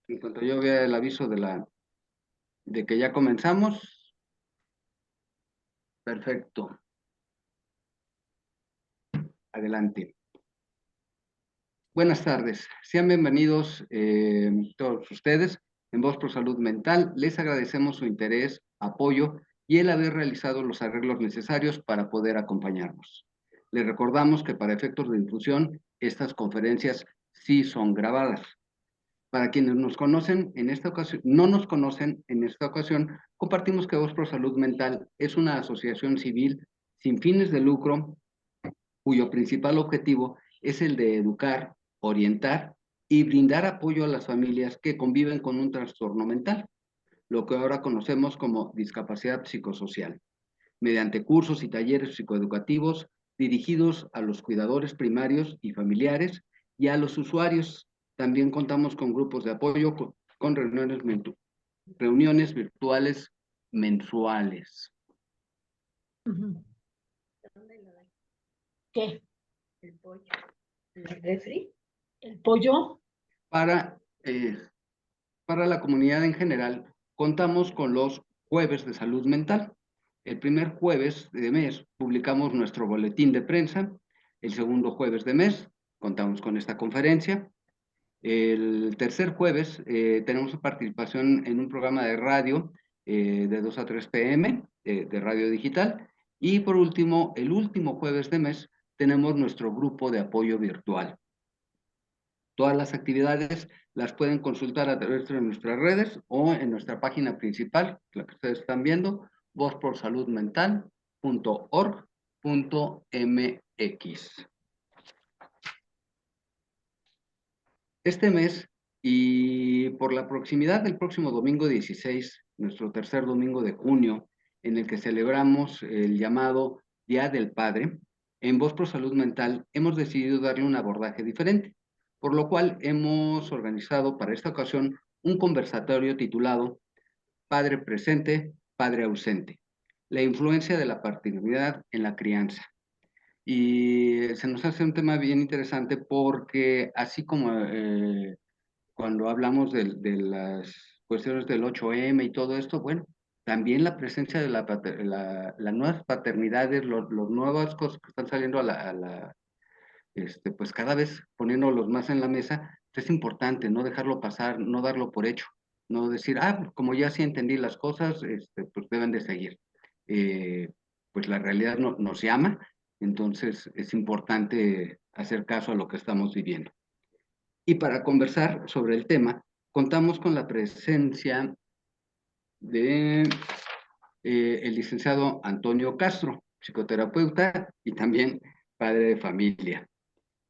En cuanto yo vea el aviso de que ya comenzamos, perfecto, adelante. Buenas tardes, sean bienvenidos todos ustedes. En Voz por Salud Mental les agradecemos su interés, apoyo y el haber realizado los arreglos necesarios para poder acompañarnos. Les recordamos que para efectos de difusión, estas conferencias sí son grabadas. Para quienes nos conocen en esta ocasión, no nos conocen en esta ocasión, compartimos que Voz por Salud Mental es una asociación civil sin fines de lucro cuyo principal objetivo es el de educar, orientar y brindar apoyo a las familias que conviven con un trastorno mental, lo que ahora conocemos como discapacidad psicosocial, mediante cursos y talleres psicoeducativos dirigidos a los cuidadores primarios y familiares y a los usuarios. También contamos con grupos de apoyo con reuniones virtuales mensuales. ¿Qué? El pollo. ¿El refri? ¿El pollo? Para, eh, para la comunidad en general, contamos con los jueves de salud mental. El primer jueves de mes publicamos nuestro boletín de prensa. El segundo jueves de mes contamos con esta conferencia. El tercer jueves tenemos participación en un programa de radio de 2 a 3 p.m. De radio digital. Y por último, el último jueves de mes tenemos nuestro grupo de apoyo virtual. Todas las actividades las pueden consultar a través de nuestras redes o en nuestra página principal, la que ustedes están viendo, vozporsaludmental.org.mx. Este mes y por la proximidad del próximo domingo 16, nuestro tercer domingo de junio, en el que celebramos el llamado Día del Padre, en Voz por Salud Mental hemos decidido darle un abordaje diferente, por lo cual hemos organizado para esta ocasión un conversatorio titulado Padre presente, Padre ausente, la influencia de la paternidad en la crianza. Y se nos hace un tema bien interesante porque así como cuando hablamos de las cuestiones del 8M y todo esto, bueno, también la presencia de las nuevas paternidades, los nuevas cosas que están saliendo pues cada vez poniéndolos más en la mesa, es importante no dejarlo pasar, no darlo por hecho, no decir, pues como ya sí entendí las cosas, pues deben de seguir. Eh, pues la realidad nos llama, entonces es importante hacer caso a lo que estamos viviendo. Y para conversar sobre el tema, contamos con la presencia de el licenciado Antonio Castro, psicoterapeuta y también padre de familia.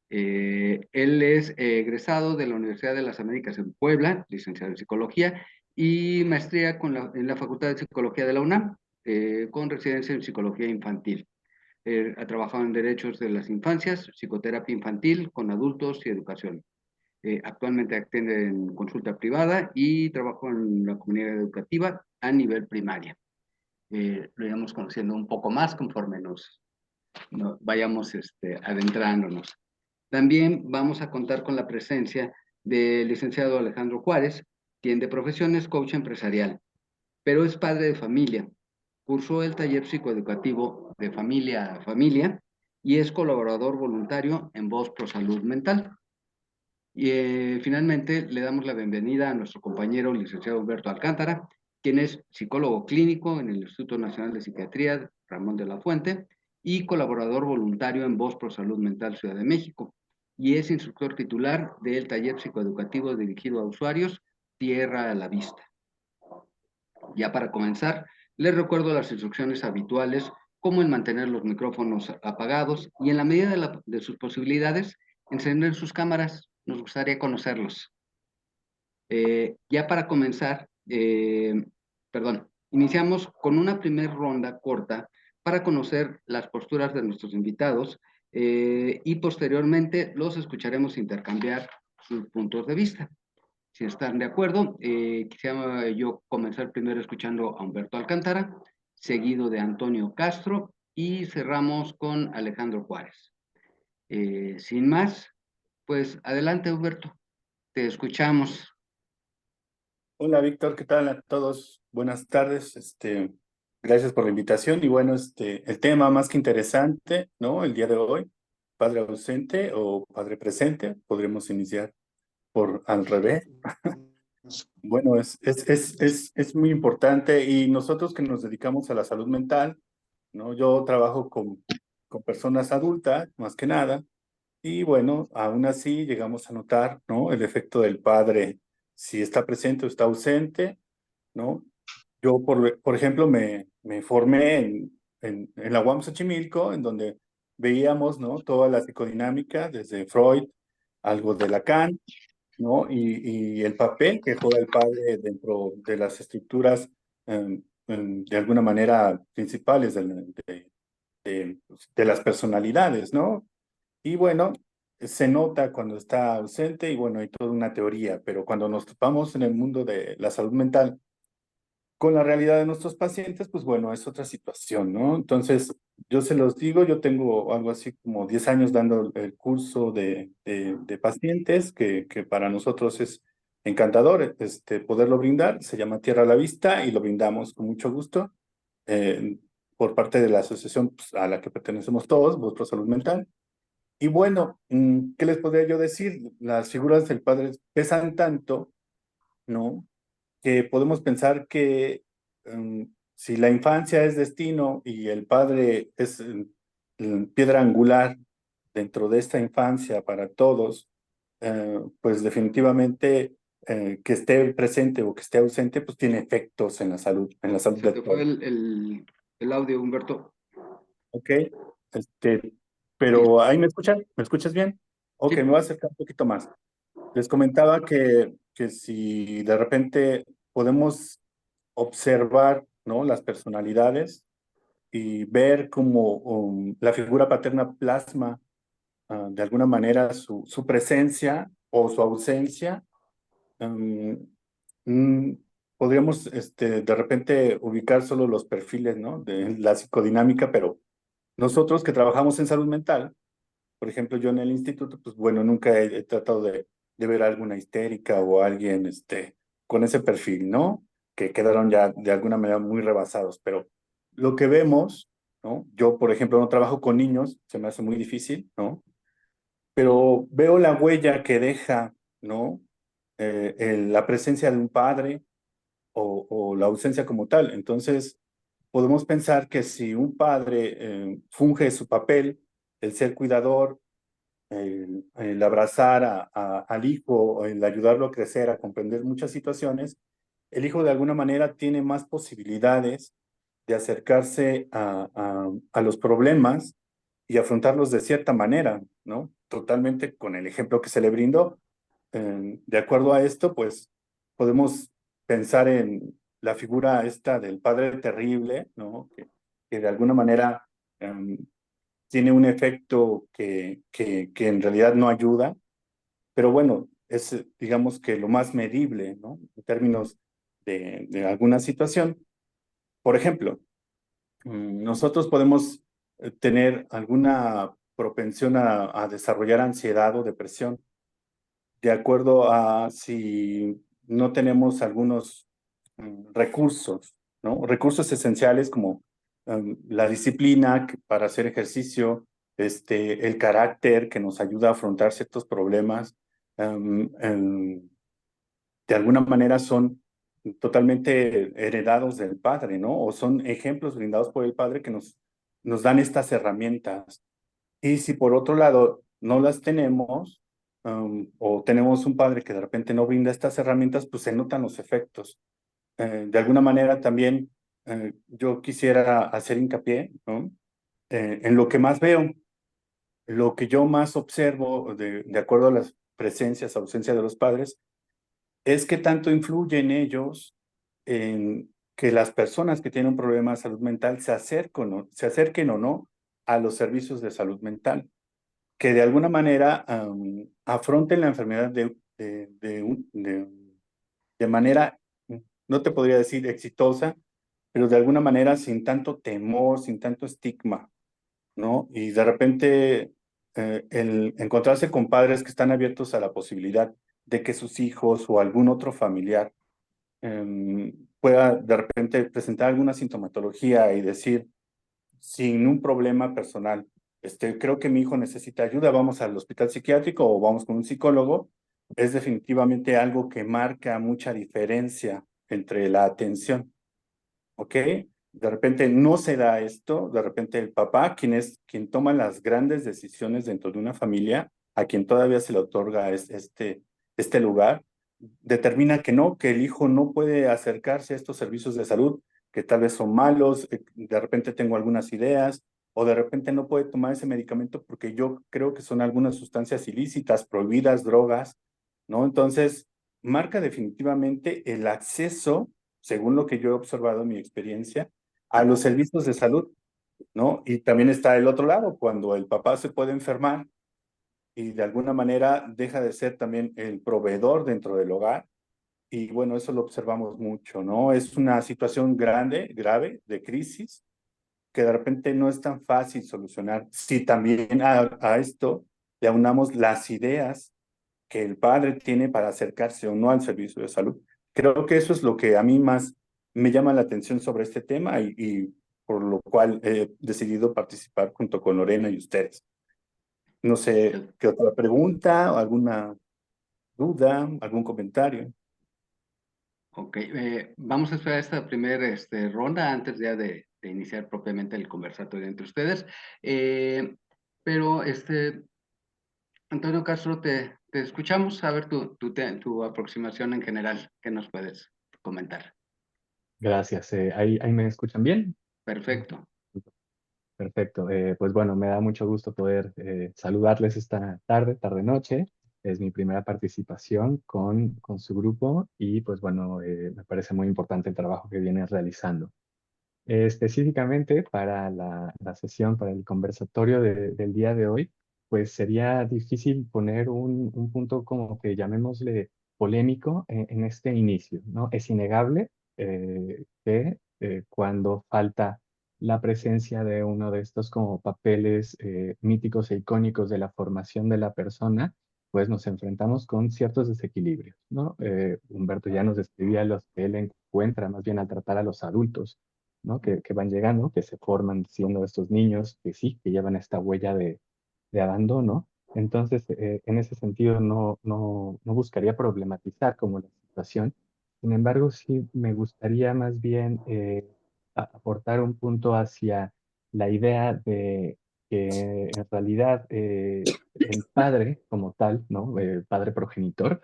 Él es egresado de la Universidad de las Américas en Puebla, licenciado en Psicología y maestría en la Facultad de Psicología de la UNAM, con residencia en Psicología Infantil. Ha trabajado en derechos de las infancias, psicoterapia infantil con adultos y educación. Actualmente atiende en consulta privada y trabajo en la comunidad educativa a nivel primaria. Lo iremos conociendo un poco más conforme nos vayamos adentrándonos. También vamos a contar con la presencia del licenciado Alejandro Juárez, quien de profesión es coach empresarial, pero es padre de familia. Cursó el taller psicoeducativo de familia a familia y es colaborador voluntario en Voz Pro Salud Mental. Y finalmente le damos la bienvenida a nuestro compañero licenciado Humberto Alcántara, quien es psicólogo clínico en el Instituto Nacional de Psiquiatría Ramón de la Fuente y colaborador voluntario en Voz Pro Salud Mental Ciudad de México. Y es instructor titular del taller psicoeducativo dirigido a usuarios Tierra a la Vista. Ya para comenzar, les recuerdo las instrucciones habituales, como el mantener los micrófonos apagados y en la medida de sus posibilidades, encender sus cámaras. Nos gustaría conocerlos. Ya para comenzar, iniciamos con una primera ronda corta para conocer las posturas de nuestros invitados y posteriormente los escucharemos intercambiar sus puntos de vista. Si están de acuerdo, quisiera yo comenzar primero escuchando a Humberto Alcántara, seguido de Antonio Castro y cerramos con Alejandro Juárez. Sin más, pues adelante, Humberto, te escuchamos. Hola Víctor, ¿qué tal a todos? Buenas tardes. Gracias por la invitación y bueno, el tema más que interesante, ¿no? El día de hoy, padre ausente o padre presente, podremos iniciar por al revés. Bueno, es muy importante y nosotros que nos dedicamos a la salud mental, ¿no? Yo trabajo con personas adultas, más que nada, y bueno, aún así llegamos a notar, ¿no? El efecto del padre, si está presente o está ausente, ¿no? Yo, por ejemplo, me formé en la UAM Xochimilco, en donde veíamos, ¿no? Toda la psicodinámica, desde Freud, algo de Lacan, ¿no? Y el papel que juega el padre dentro de las estructuras, de alguna manera, principales de las personalidades, ¿no? Y bueno, se nota cuando está ausente y bueno, hay toda una teoría, pero cuando nos topamos en el mundo de la salud mental, con la realidad de nuestros pacientes, pues bueno, es otra situación, ¿no? Entonces, yo se los digo, yo tengo algo así como 10 años dando el curso de pacientes, que para nosotros es encantador poderlo brindar, se llama Tierra a la Vista y lo brindamos con mucho gusto eh, por parte de la asociación pues, a la que pertenecemos todos, Vosotros Salud Mental. Y bueno, ¿qué les podría yo decir? Las figuras del padre pesan tanto, ¿no? Que podemos pensar que si la infancia es destino y el padre es piedra angular dentro de esta infancia para todos, pues definitivamente que esté presente o que esté ausente, pues tiene efectos en la salud Se de te fue todos. el audio, Humberto. ¿Ok? Este, Sí, pero ahí me escuchan, ¿me escuchas bien? Ok, me sí. voy a acercar un poquito más. Les comentaba que si de repente podemos observar, ¿no? Las personalidades y ver cómo la figura paterna plasma de alguna manera su presencia o su ausencia, um, mm, podríamos de repente ubicar solo los perfiles, ¿no? De la psicodinámica, pero nosotros que trabajamos en salud mental, por ejemplo, yo en el instituto, pues bueno, nunca he tratado de ver a alguna histérica o alguien con ese perfil, ¿no? Que quedaron ya de alguna manera muy rebasados. Pero lo que vemos, ¿no? Yo, por ejemplo, no trabajo con niños, se me hace muy difícil, ¿no? Pero veo la huella que deja, ¿no? La presencia de un padre o la ausencia como tal. Entonces, podemos pensar que si un padre funge su papel, el ser cuidador, el abrazar al hijo, el ayudarlo a crecer, a comprender muchas situaciones, el hijo de alguna manera tiene más posibilidades de acercarse a los problemas y afrontarlos de cierta manera, ¿no? Totalmente con el ejemplo que se le brindó. De acuerdo a esto, pues podemos pensar en la figura esta del padre terrible, ¿no? Que de alguna manera tiene un efecto que en realidad no ayuda, pero bueno, es digamos que lo más medible, ¿no? En términos de alguna situación. Por ejemplo, nosotros podemos tener alguna propensión a desarrollar ansiedad o depresión, de acuerdo a si no tenemos algunos recursos, ¿no? Recursos esenciales como la disciplina para hacer ejercicio, el carácter que nos ayuda a afrontar ciertos problemas, de alguna manera son totalmente heredados del padre, ¿no? O son ejemplos brindados por el padre que nos dan estas herramientas. Y si por otro lado no las tenemos, o tenemos un padre que de repente no brinda estas herramientas, pues se notan los efectos. De alguna manera también yo quisiera hacer hincapié, ¿no? En lo que más veo, lo que yo más observo de acuerdo a las presencias, ausencia de los padres, es que tanto influye en ellos en que las personas que tienen un problema de salud mental se acerquen o no a los servicios de salud mental, que de alguna manera afronten la enfermedad de manera, no te podría decir exitosa, pero de alguna manera sin tanto temor, sin tanto estigma, ¿no? Y de repente el encontrarse con padres que están abiertos a la posibilidad de que sus hijos o algún otro familiar pueda de repente presentar alguna sintomatología y decir, sin un problema personal, creo que mi hijo necesita ayuda, vamos al hospital psiquiátrico o vamos con un psicólogo, es definitivamente algo que marca mucha diferencia entre la atención, ¿ok? De repente no se da esto, de repente el papá, quien toma las grandes decisiones dentro de una familia, a quien todavía se le otorga este lugar, determina que no, que el hijo no puede acercarse a estos servicios de salud, que tal vez son malos, de repente tengo algunas ideas, o de repente no puede tomar ese medicamento porque yo creo que son algunas sustancias ilícitas, prohibidas, drogas, ¿no? Entonces, marca definitivamente el acceso, según lo que yo he observado en mi experiencia, a los servicios de salud, ¿no? Y también está el otro lado, cuando el papá se puede enfermar y de alguna manera deja de ser también el proveedor dentro del hogar. Y bueno, eso lo observamos mucho, ¿no? Es una situación grande, grave, de crisis, que de repente no es tan fácil solucionar. Si también a esto le aunamos las ideas que el padre tiene para acercarse o no al servicio de salud. Creo que eso es lo que a mí más me llama la atención sobre este tema y por lo cual he decidido participar junto con Lorena y ustedes. No sé, ¿qué otra pregunta o alguna duda, algún comentario? Ok, vamos a esperar esta primera ronda antes ya de iniciar propiamente el conversatorio entre ustedes. Pero, Antonio Castro, te escuchamos. A ver tu aproximación en general. ¿Qué nos puedes comentar? Gracias. ¿Ahí me escuchan bien? Perfecto. Perfecto. Pues bueno, me da mucho gusto poder saludarles esta tarde-noche. Es mi primera participación con su grupo y pues bueno, me parece muy importante el trabajo que vienen realizando. Específicamente para la sesión, para el conversatorio del día de hoy, pues sería difícil poner un punto como que llamémosle polémico en este inicio, ¿no? Es innegable que cuando falta la presencia de uno de estos como papeles míticos e icónicos de la formación de la persona, pues nos enfrentamos con ciertos desequilibrios, ¿no? Humberto ya nos describía los que él encuentra más bien al tratar a los adultos, ¿no? Que van llegando, que se forman siendo estos niños, que sí, que llevan esta huella de abandono. Entonces, en ese sentido, no buscaría problematizar como la situación. Sin embargo, sí me gustaría más bien aportar un punto hacia la idea de que en realidad el padre como tal, ¿no? El padre progenitor,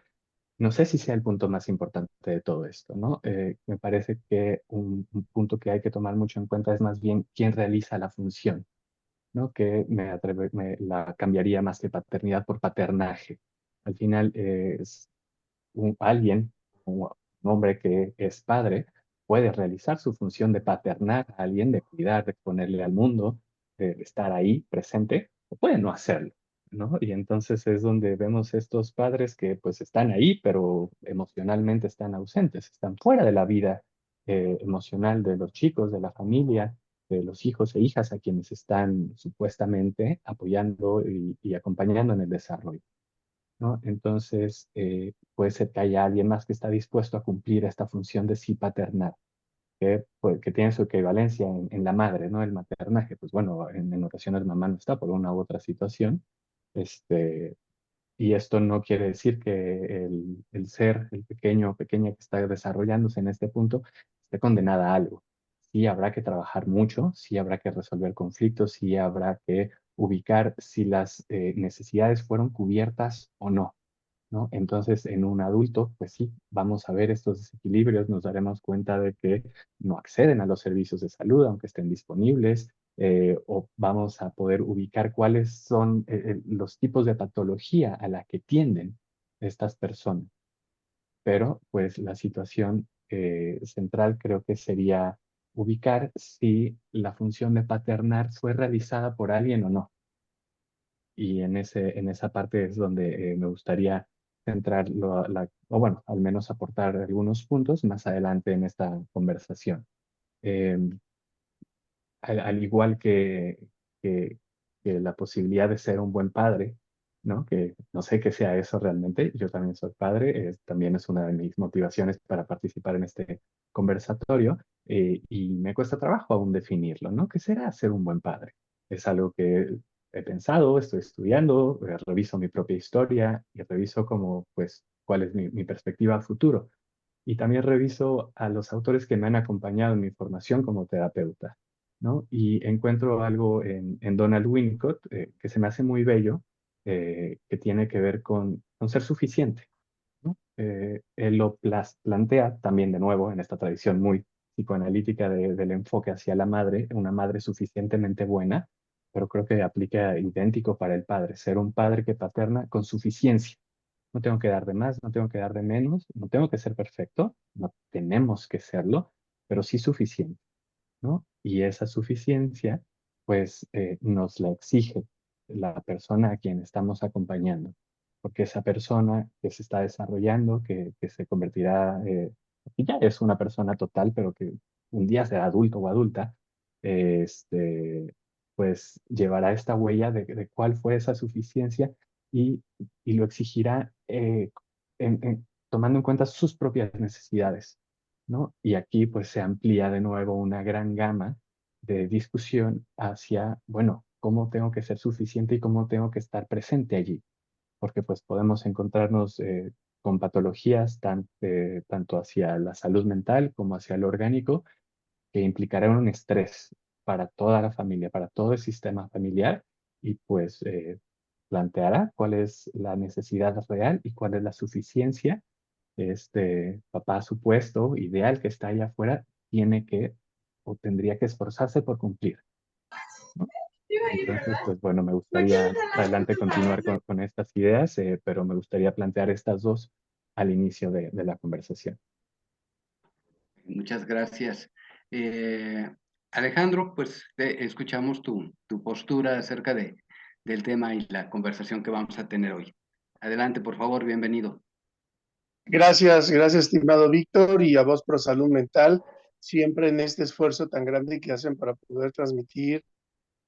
no sé si sea el punto más importante de todo esto, ¿no? Me parece que un punto que hay que tomar mucho en cuenta es más bien quién realiza la función, ¿no? Que me la cambiaría más que paternidad por paternaje. Al final es alguien, un hombre que es padre, puede realizar su función de paternar a alguien, de cuidar, de ponerle al mundo, de estar ahí presente, o puede no hacerlo, ¿no? Y entonces es donde vemos estos padres que pues están ahí, pero emocionalmente están ausentes, están fuera de la vida emocional de los chicos, de la familia, de los hijos e hijas a quienes están supuestamente apoyando y acompañando en el desarrollo, ¿no? Entonces, puede ser que haya alguien más que está dispuesto a cumplir esta función de sí paternar, pues, que tiene su equivalencia en la madre, ¿no? El maternaje, pues bueno, en ocasiones mamá no está por una u otra situación, este, y esto no quiere decir que el ser, el pequeño o pequeña que está desarrollándose en este punto, esté condenada a algo. Sí habrá que trabajar mucho, sí habrá que resolver conflictos, sí habrá que ubicar si las necesidades fueron cubiertas o no, ¿no? Entonces, en un adulto, pues sí, vamos a ver estos desequilibrios, nos daremos cuenta de que no acceden a los servicios de salud, aunque estén disponibles, o vamos a poder ubicar cuáles son los tipos de patología a la que tienden estas personas. Pero, pues, la situación central creo que sería ubicar si la función de paternar fue realizada por alguien o no. Y en esa parte es donde me gustaría centrar, o bueno, al menos aportar algunos puntos más adelante en esta conversación. Eh, al igual que la posibilidad de ser un buen padre, ¿no? Que no sé qué sea eso realmente. Yo también soy padre, también es una de mis motivaciones para participar en este conversatorio, y me cuesta trabajo aún definirlo, ¿no? ¿Qué será ser un buen padre? Es algo que he pensado, estoy estudiando, reviso mi propia historia y reviso como, pues, cuál es mi perspectiva a futuro. Y también reviso a los autores que me han acompañado en mi formación como terapeuta, ¿no? Y encuentro algo en Donald Winnicott que se me hace muy bello, que tiene que ver con ser suficiente, ¿no? Él lo plantea también de nuevo en esta tradición muy psicoanalítica del enfoque hacia la madre, una madre suficientemente buena, pero creo que aplica idéntico para el padre, ser un padre que paterna con suficiencia. No tengo que dar de más, no tengo que dar de menos, no tengo que ser perfecto, no tenemos que serlo, pero sí suficiente, ¿no? Y esa suficiencia, pues, nos la exige la persona a quien estamos acompañando, porque esa persona que se está desarrollando, que se convertirá, que ya es una persona total, pero que un día será adulto o adulta, pues llevará esta huella de cuál fue esa suficiencia y, y lo exigirá tomando en cuenta sus propias necesidades, ¿no? Y aquí pues se amplía de nuevo una gran gama de discusión hacia, bueno, cómo tengo que ser suficiente y cómo tengo que estar presente allí, porque pues podemos encontrarnos con patologías tanto hacia la salud mental como hacia lo orgánico, que implicará un estrés para toda la familia, para todo el sistema familiar, y pues planteará cuál es la necesidad real y cuál es la suficiencia este papá supuesto, ideal que está allá afuera, tiene que o tendría que esforzarse por cumplir, ¿no? Entonces, pues bueno, me gustaría adelante continuar con estas ideas, pero me gustaría plantear estas dos al inicio de la conversación. Muchas gracias. Eh, Alejandro, pues escuchamos tu postura acerca del tema y la conversación que vamos a tener hoy. Adelante, por favor, bienvenido. Gracias, estimado Víctor, y a vos Pro Salud Mental, siempre en este esfuerzo tan grande que hacen para poder transmitir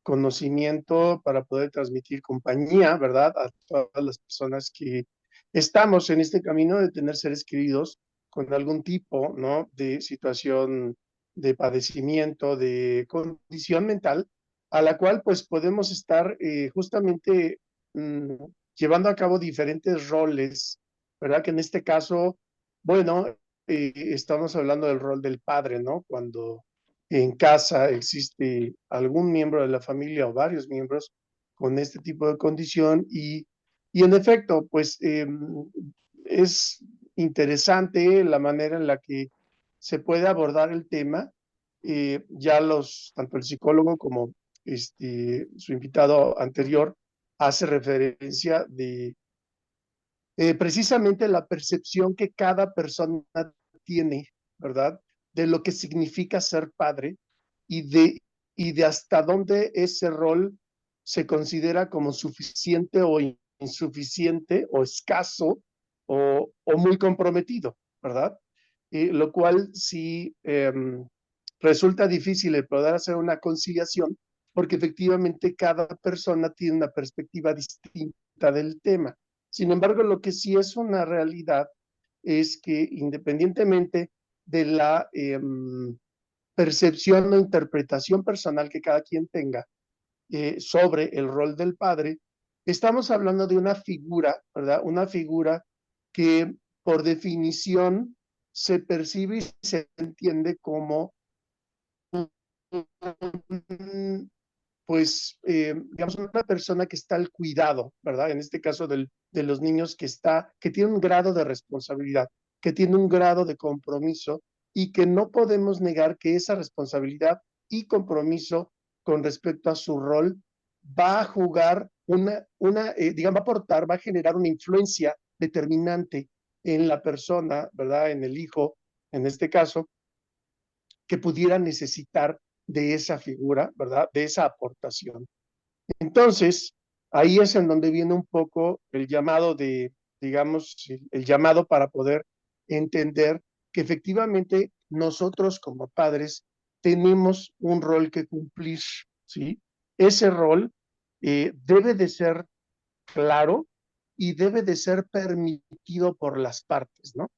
conocimiento, para poder transmitir compañía, ¿verdad? A todas las personas que estamos en este camino de tener seres queridos con algún tipo, ¿no? De situación de padecimiento, de condición mental, a la cual pues podemos estar justamente mm, llevando a cabo diferentes roles, ¿verdad? Que en este caso, bueno, estamos hablando del rol del padre, ¿no? Cuando en casa existe algún miembro de la familia o varios miembros con este tipo de condición y en efecto, pues es interesante la manera en la que se puede abordar el tema. Ya tanto el psicólogo como su invitado anterior hace referencia de precisamente la percepción que cada persona tiene, ¿verdad? De lo que significa ser padre y de hasta dónde ese rol se considera como suficiente o insuficiente o escaso o muy comprometido, ¿verdad? Lo cual sí resulta difícil el poder hacer una conciliación porque efectivamente cada persona tiene una perspectiva distinta del tema. Sin embargo, lo que sí es una realidad es que independientemente de la percepción o interpretación personal que cada quien tenga sobre el rol del padre, estamos hablando de una figura, ¿verdad? Una figura que por definición se percibe y se entiende como pues, digamos, una persona que está al cuidado, ¿verdad? En este caso de los niños que tiene un grado de responsabilidad, que tiene un grado de compromiso y que no podemos negar que esa responsabilidad y compromiso con respecto a su rol va a jugar digamos, va a aportar, va a generar una influencia determinante en la persona, ¿verdad? En el hijo, en este caso, que pudiera necesitar de esa figura, ¿verdad? De esa aportación. Entonces, ahí es en donde viene un poco el llamado digamos, el llamado para poder entender que efectivamente nosotros como padres tenemos un rol que cumplir, ¿sí? Ese rol debe de ser claro y debe de ser permitido por las partes, ¿no?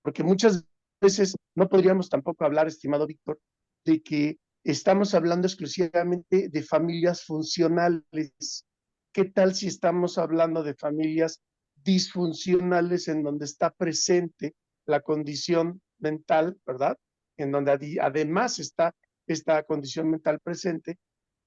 Porque muchas veces no podríamos tampoco hablar, estimado Víctor, de que estamos hablando exclusivamente de familias funcionales. ¿Qué tal si estamos hablando de familias disfuncionales en donde está presente la condición mental, ¿verdad? En donde además está esta condición mental presente.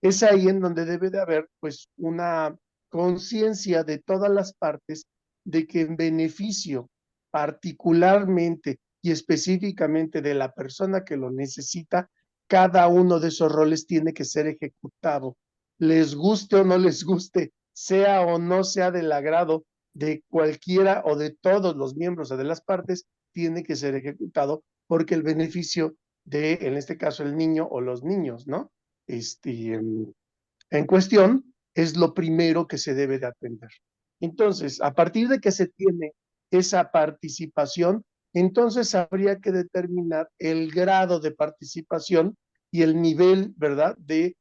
Es ahí en donde debe de haber pues una conciencia de todas las partes de que en beneficio particularmente y específicamente de la persona que lo necesita, cada uno de esos roles tiene que ser ejecutado. Les guste o no les guste, sea o no sea del agrado de cualquiera o de todos los miembros o de las partes, tiene que ser ejecutado porque el beneficio de, en este caso, el niño o los niños, ¿no? En cuestión es lo primero que se debe de atender. Entonces, a partir de que se tiene esa participación, entonces habría que determinar el grado de participación y el nivel, ¿verdad?, de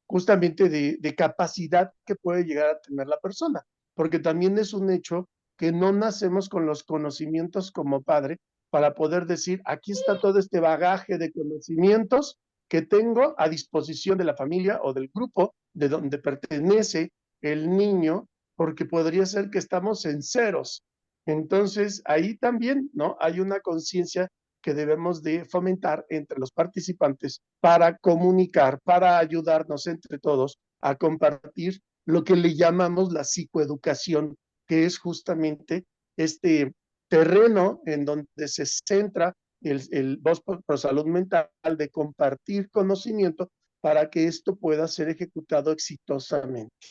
justamente de capacidad que puede llegar a tener la persona, porque también es un hecho que no nacemos con los conocimientos como padre para poder decir, aquí está todo este bagaje de conocimientos que tengo a disposición de la familia o del grupo de donde pertenece el niño, porque podría ser que estamos en ceros. Entonces, ahí también, ¿no? Hay una conciencia que debemos de fomentar entre los participantes para comunicar, para ayudarnos entre todos a compartir lo que le llamamos la psicoeducación, que es justamente este terreno en donde se centra el Voz por Salud Mental de compartir conocimiento para que esto pueda ser ejecutado exitosamente,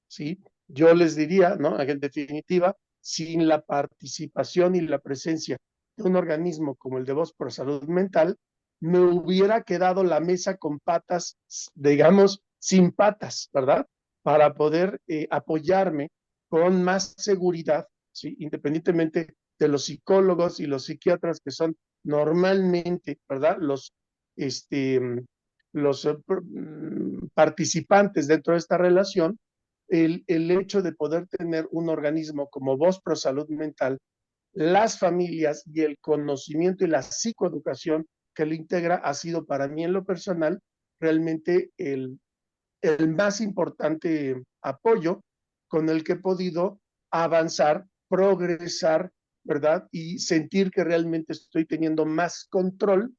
¿sí? Yo les diría, ¿no? En definitiva, sin la participación y la presencia de un organismo como el de Voz por Salud Mental, me hubiera quedado la mesa con patas, digamos, sin patas, ¿verdad? Para poder apoyarme con más seguridad, ¿sí? Independientemente de los psicólogos y los psiquiatras que son normalmente, ¿verdad? Los participantes dentro de esta relación, el hecho de poder tener un organismo como Voz Pro Salud Mental, las familias y el conocimiento y la psicoeducación que lo integra ha sido para mí en lo personal realmente el más importante apoyo con el que he podido avanzar, progresar, ¿verdad? Y sentir que realmente estoy teniendo más control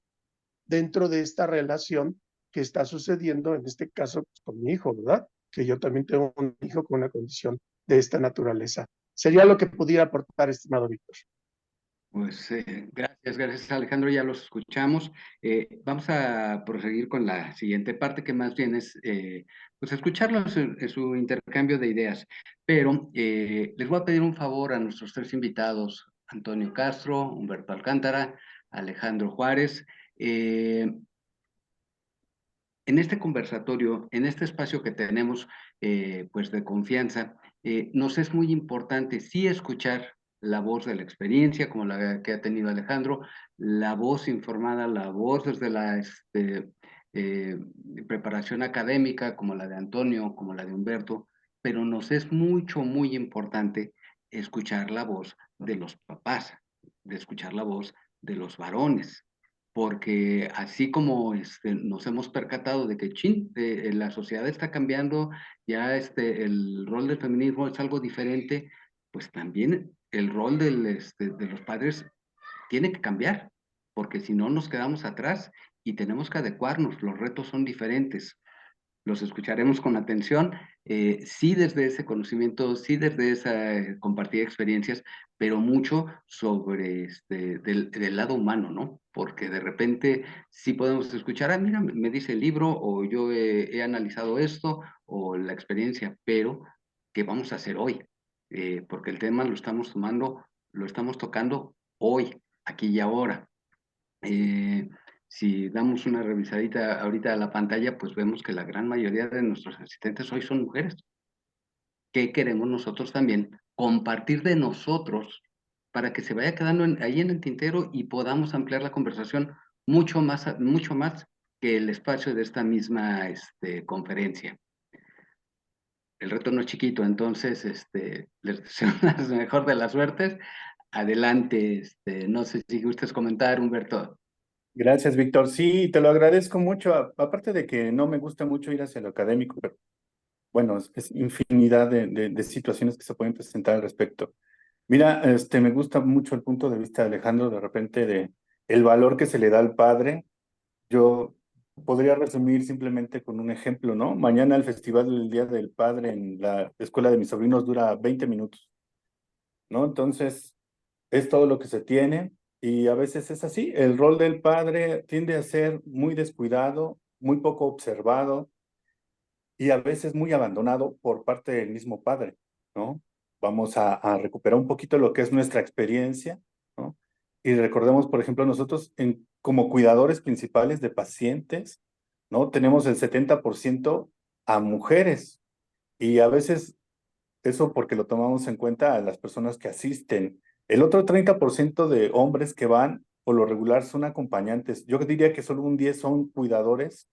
dentro de esta relación que está sucediendo, en este caso, pues, con mi hijo, ¿verdad? Que yo también tengo un hijo con una condición de esta naturaleza. Sería lo que pudiera aportar, estimado Víctor. Pues gracias Alejandro, ya los escuchamos. Vamos a proseguir con la siguiente parte, que más bien es pues escucharlos en su intercambio de ideas. Pero les voy a pedir un favor a nuestros tres invitados, Antonio Castro, Humberto Alcántara, Alejandro Juárez. En este conversatorio, en este espacio que tenemos pues de confianza, nos es muy importante sí escuchar la voz de la experiencia, como la que ha tenido Alejandro, la voz informada, la voz desde la eh, preparación académica, como la de Antonio, como la de Humberto, pero nos es muy importante escuchar la voz de los papás, de escuchar la voz de los varones, porque así como nos hemos percatado de que la sociedad está cambiando, ya el rol del feminismo es algo diferente, pues también el rol de los padres tiene que cambiar, porque si no nos quedamos atrás y tenemos que adecuarnos, los retos son diferentes. Los escucharemos con atención, sí desde ese conocimiento, sí desde esa compartida de experiencias, pero mucho sobre del lado humano, ¿no? Porque de repente sí podemos escuchar, ah, mira, me dice el libro, o yo he analizado esto, o la experiencia, pero ¿qué vamos a hacer hoy? Porque el tema lo estamos tomando, lo estamos tocando hoy, aquí y ahora. Eh, si damos una revisadita ahorita a la pantalla, pues vemos que la gran mayoría de nuestros asistentes hoy son mujeres. ¿Qué queremos nosotros también? Compartir de nosotros para que se vaya quedando ahí en el tintero y podamos ampliar la conversación mucho más que el espacio de esta misma conferencia. el reto no es chiquito, entonces les deseo la mejor de las suertes. Adelante, no sé si gustes comentar, Humberto. Gracias, Víctor. Sí, te lo agradezco mucho. Aparte de que no me gusta mucho ir hacia lo académico, pero bueno, es infinidad de situaciones que se pueden presentar al respecto. Mira, me gusta mucho el punto de vista de Alejandro, de repente, de el valor que se le da al padre. Yo podría resumir simplemente con un ejemplo, ¿no? Mañana el Festival del Día del Padre en la escuela de mis sobrinos dura 20 minutos, ¿no? Entonces, es todo lo que se tiene y a veces es así. El rol del padre tiende a ser muy descuidado, muy poco observado y a veces muy abandonado por parte del mismo padre, ¿no? Vamos a recuperar un poquito lo que es nuestra experiencia, ¿no? Y recordemos, por ejemplo, nosotros como cuidadores principales de pacientes, ¿no? Tenemos el 70% a mujeres y a veces eso porque lo tomamos en cuenta a las personas que asisten. El otro 30% de hombres que van, por lo regular, son acompañantes. Yo diría que solo un 10 son cuidadores,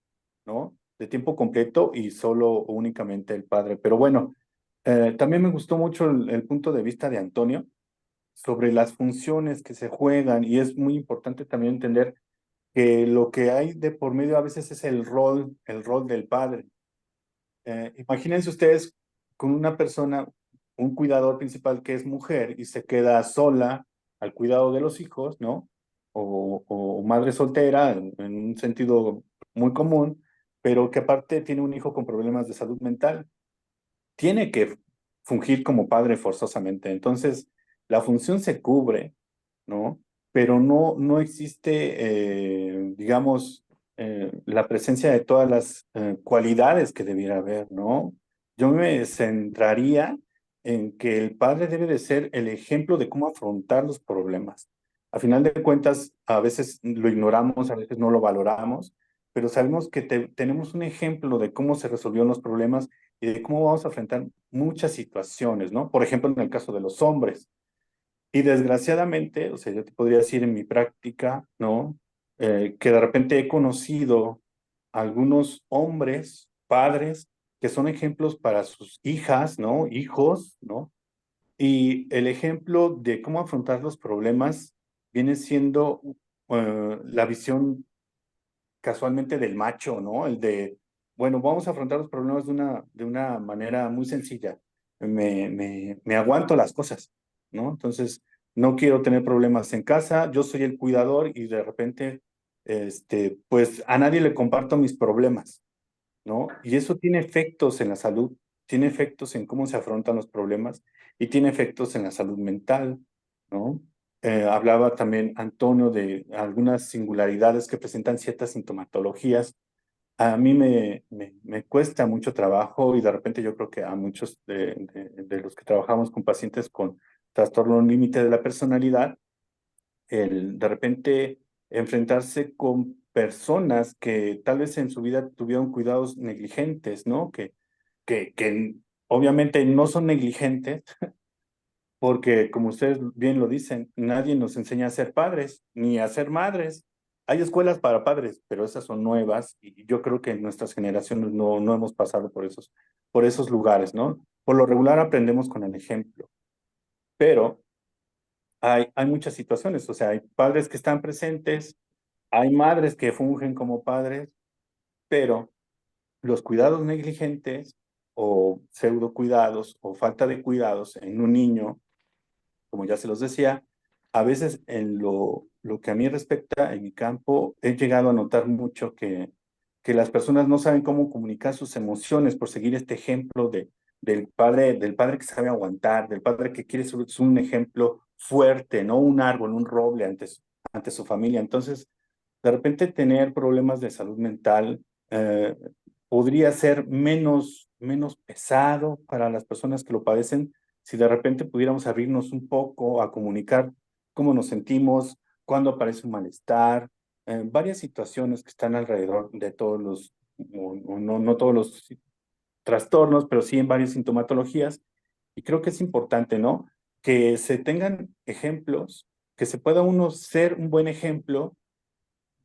¿no? De tiempo completo y solo o únicamente el padre. Pero bueno, también me gustó mucho el punto de vista de Antonio sobre las funciones que se juegan y es muy importante también entender que lo que hay de por medio a veces es el rol del padre. Imagínense ustedes con una persona, un cuidador principal que es mujer y se queda sola al cuidado de los hijos, ¿no? O madre soltera, en un sentido muy común, pero que aparte tiene un hijo con problemas de salud mental. Tiene que fungir como padre forzosamente. Entonces, la función se cubre, ¿no? Pero no existe, digamos, la presencia de todas las cualidades que debiera haber, ¿no? Yo me centraría en que el padre debe de ser el ejemplo de cómo afrontar los problemas. A final de cuentas, a veces lo ignoramos, a veces no lo valoramos, pero sabemos que tenemos un ejemplo de cómo se resolvieron los problemas y de cómo vamos a enfrentar muchas situaciones, ¿no? Por ejemplo, en el caso de los hombres. Y desgraciadamente, o sea, yo te podría decir en mi práctica, ¿no? Que de repente he conocido algunos hombres, padres, que son ejemplos para sus hijas, ¿no? Hijos, ¿no? Y el ejemplo de cómo afrontar los problemas viene siendo la visión casualmente del macho, ¿no? El de, bueno, vamos a afrontar los problemas de una manera muy sencilla. Me aguanto las cosas, ¿no? Entonces, no quiero tener problemas en casa, yo soy el cuidador y de repente, pues a nadie le comparto mis problemas, ¿no? Y eso tiene efectos en la salud, tiene efectos en cómo se afrontan los problemas y tiene efectos en la salud mental, ¿no? Hablaba también Antonio de algunas singularidades que presentan ciertas sintomatologías. A mí me cuesta mucho trabajo y de repente yo creo que a muchos de los que trabajamos con pacientes con trastorno límite de la personalidad, el de repente enfrentarse con personas que tal vez en su vida tuvieron cuidados negligentes, ¿no? Que obviamente no son negligentes, porque como ustedes bien lo dicen, nadie nos enseña a ser padres ni a ser madres. Hay escuelas para padres, pero esas son nuevas y yo creo que en nuestras generaciones no hemos pasado por esos lugares, ¿no? Por lo regular aprendemos con el ejemplo, pero hay muchas situaciones, o sea, hay padres que están presentes, hay madres que fungen como padres, pero los cuidados negligentes o pseudo cuidados o falta de cuidados en un niño, como ya se los decía, a veces en lo que a mí respecta, en mi campo, he llegado a notar mucho que las personas no saben cómo comunicar sus emociones por seguir este ejemplo del padre que sabe aguantar, del padre que quiere ser un ejemplo fuerte, no un árbol, un roble ante su familia. Entonces, de repente tener problemas de salud mental podría ser menos pesado para las personas que lo padecen si de repente pudiéramos abrirnos un poco a comunicar cómo nos sentimos, cuándo aparece un malestar, varias situaciones que están alrededor de todos no todos los trastornos, pero sí en varias sintomatologías. Y creo que es importante, ¿no? Que se tengan ejemplos, que se pueda uno ser un buen ejemplo,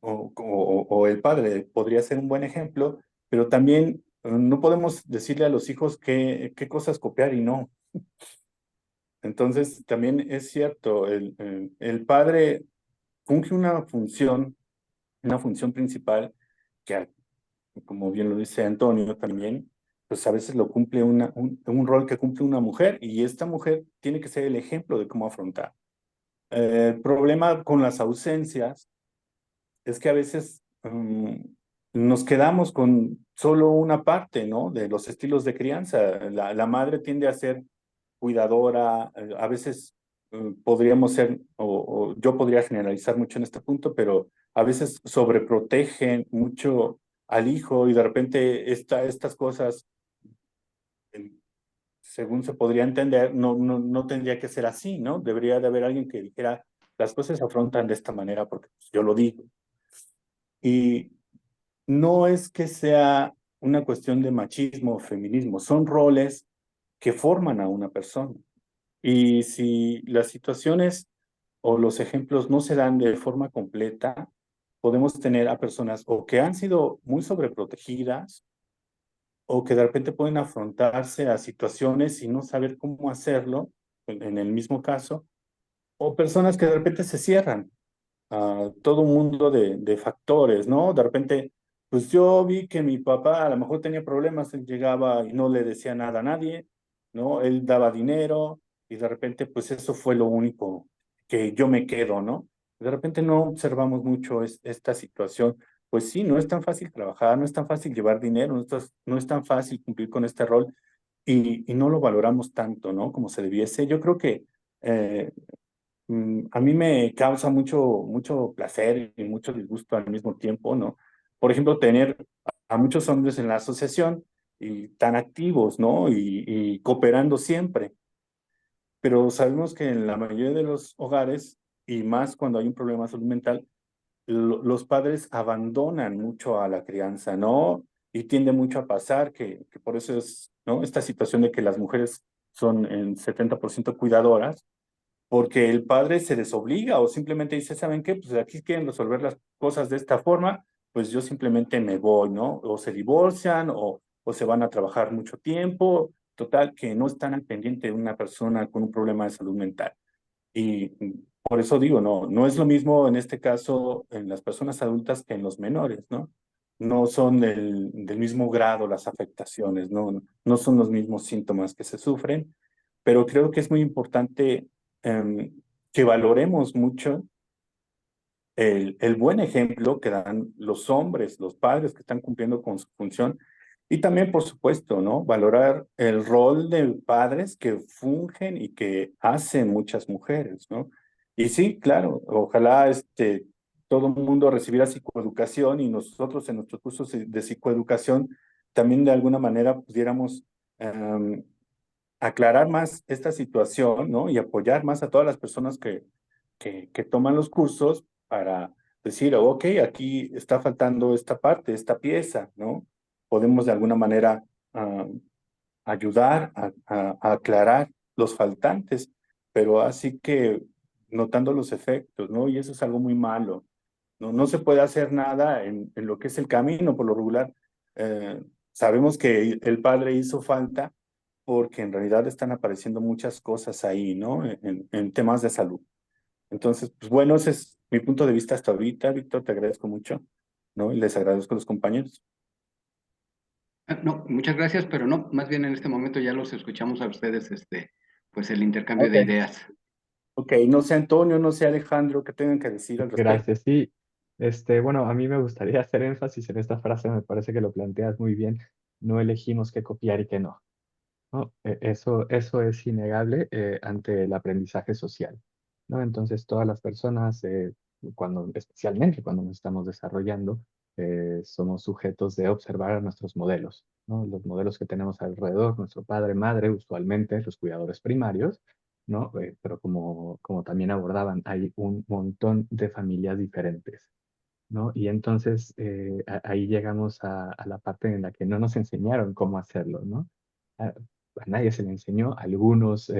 o el padre podría ser un buen ejemplo, pero también no podemos decirle a los hijos qué cosas copiar y no. Entonces, también es cierto, el padre funge una función principal que, como bien lo dice Antonio también, pues a veces lo cumple un rol que cumple una mujer y esta mujer tiene que ser el ejemplo de cómo afrontar. El problema con las ausencias es que a veces nos quedamos con solo una parte, ¿no? De los estilos de crianza. La madre tiende a ser cuidadora, a veces podríamos ser, o yo podría generalizar mucho en este punto, pero a veces sobreprotegen mucho al hijo y de repente estas cosas, eh, según se podría entender, no tendría que ser así, ¿no? Debería de haber alguien que dijera, las cosas se afrontan de esta manera porque pues, yo lo digo. Y no es que sea una cuestión de machismo o feminismo, son roles que forman a una persona. Y si las situaciones o los ejemplos no se dan de forma completa, podemos tener a personas o que han sido muy sobreprotegidas o que de repente pueden afrontarse a situaciones y no saber cómo hacerlo, en el mismo caso, o personas que de repente se cierran a todo un mundo de factores, ¿no? De repente, pues yo vi que mi papá a lo mejor tenía problemas, él llegaba y no le decía nada a nadie, ¿no? Él daba dinero y de repente, pues eso fue lo único que yo me quedo, ¿no? De repente no observamos mucho esta situación. Pues sí, no es tan fácil trabajar, no es tan fácil llevar dinero, no es tan fácil cumplir con este rol y no lo valoramos tanto, ¿no? Como se debiese. Yo creo que eh, a mí me causa mucho placer y mucho disgusto al mismo tiempo, ¿no? Por ejemplo, tener a muchos hombres en la asociación y tan activos, ¿no? Y cooperando siempre. Pero sabemos que en la mayoría de los hogares, y más cuando hay un problema de salud mental, los padres abandonan mucho a la crianza, ¿no? Y tiende mucho a pasar que por eso es, ¿no? Esta situación de que las mujeres son en 70% cuidadoras porque el padre se desobliga o simplemente dice, ¿saben qué? Pues aquí quieren resolver las cosas de esta forma, pues yo simplemente me voy, ¿no? O se divorcian o se van a trabajar mucho tiempo, total, que no están al pendiente de una persona con un problema de salud mental. Y por eso digo, no es lo mismo en este caso en las personas adultas que en los menores, ¿no? No son del mismo grado las afectaciones, no son los mismos síntomas que se sufren, pero creo que es muy importante eh, que valoremos mucho el buen ejemplo que dan los hombres, los padres que están cumpliendo con su función y también, por supuesto, ¿no? Valorar el rol de padres que fungen y que hacen muchas mujeres, ¿no? Y sí, claro, ojalá todo el mundo recibiera psicoeducación y nosotros en nuestros cursos de psicoeducación también de alguna manera pudiéramos aclarar más esta situación, ¿no? Y apoyar más a todas las personas que toman los cursos para decir, ok, aquí está faltando esta parte, esta pieza, ¿no? Podemos de alguna manera ayudar a aclarar los faltantes, pero así que notando los efectos, ¿no? Y eso es algo muy malo. No se puede hacer nada en lo que es el camino, por lo regular. Sabemos que el padre hizo falta porque en realidad están apareciendo muchas cosas ahí, ¿no? En temas de salud. Entonces, pues bueno, ese es mi punto de vista hasta ahorita, Víctor, te agradezco mucho, ¿no? Y les agradezco a los compañeros. No, muchas gracias, pero no, más bien en este momento ya los escuchamos a ustedes, pues el intercambio Ok. de ideas. Ok, no sé Antonio, no sé Alejandro, ¿qué tengan que decir al respecto? Gracias. Sí, bueno, a mí me gustaría hacer énfasis en esta frase, me parece que lo planteas muy bien. No elegimos qué copiar y qué no. ¿No? Eso es innegable ante el aprendizaje social, ¿no? Entonces, todas las personas, especialmente cuando nos estamos desarrollando, somos sujetos de observar a nuestros modelos, ¿no? Los modelos que tenemos alrededor, nuestro padre, madre, usualmente los cuidadores primarios, ¿no? Pero como también abordaban, hay un montón de familias diferentes, ¿no? Y entonces ahí llegamos a la parte en la que no nos enseñaron cómo hacerlo, ¿no? A, a nadie se le enseñó, algunos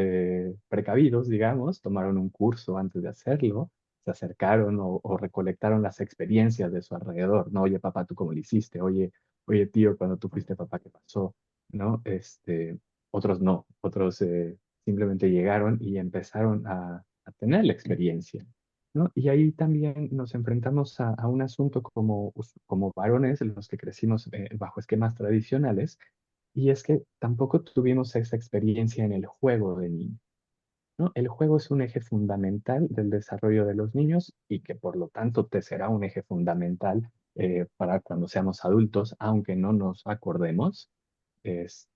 precavidos, digamos, tomaron un curso antes de hacerlo, se acercaron o recolectaron las experiencias de su alrededor, ¿no? Oye, papá, ¿tú cómo lo hiciste? Oye, oye tío, cuando tú fuiste papá, ¿qué pasó? ¿No? Otros no, otros simplemente llegaron y empezaron a tener la experiencia, ¿no? Y ahí también nos enfrentamos a un asunto como varones, los que crecimos bajo esquemas tradicionales, y es que tampoco tuvimos esa experiencia en el juego de niño, ¿no? El juego es un eje fundamental del desarrollo de los niños y que por lo tanto te será un eje fundamental para cuando seamos adultos, aunque no nos acordemos,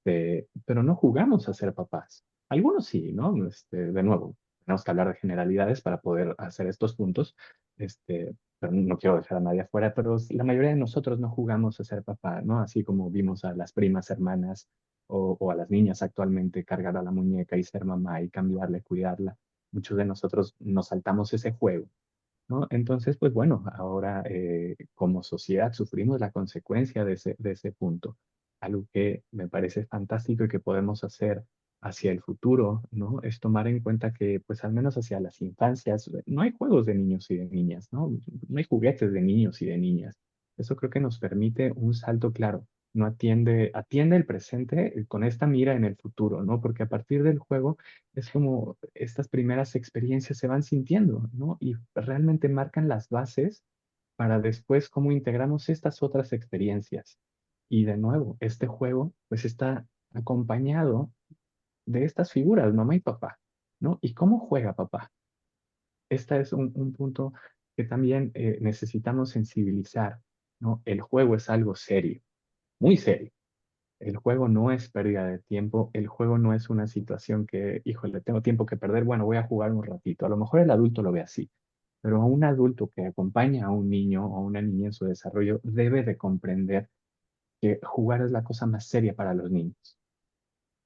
pero no jugamos a ser papás. Algunos sí, ¿no? De nuevo, tenemos que hablar de generalidades para poder hacer estos puntos, pero no quiero dejar a nadie afuera, pero la mayoría de nosotros no jugamos a ser papá, ¿no? Así como vimos a las primas hermanas o a las niñas actualmente cargar a la muñeca y ser mamá y cambiarla, cuidarla. Muchos de nosotros nos saltamos ese juego, ¿no? Entonces, pues bueno, ahora como sociedad sufrimos la consecuencia de ese punto. Algo que me parece fantástico y que podemos hacer hacia el futuro, ¿no? Es tomar en cuenta que, pues al menos hacia las infancias, no hay juegos de niños y de niñas, ¿no? No hay juguetes de niños y de niñas. Eso creo que nos permite un salto claro. No atiende el presente con esta mira en el futuro, ¿no? Porque a partir del juego es como estas primeras experiencias se van sintiendo, ¿no? Y realmente marcan las bases para después cómo integramos estas otras experiencias. Y de nuevo, este juego pues está acompañado de estas figuras, mamá y papá, ¿no? ¿Y cómo juega papá? Este es un punto que también necesitamos sensibilizar, ¿no? El juego es algo serio, muy serio. El juego no es pérdida de tiempo, el juego no es una situación que, híjole, tengo tiempo que perder, bueno, voy a jugar un ratito. A lo mejor el adulto lo ve así, pero a un adulto que acompaña a un niño o a una niña en su desarrollo debe de comprender que jugar es la cosa más seria para los niños,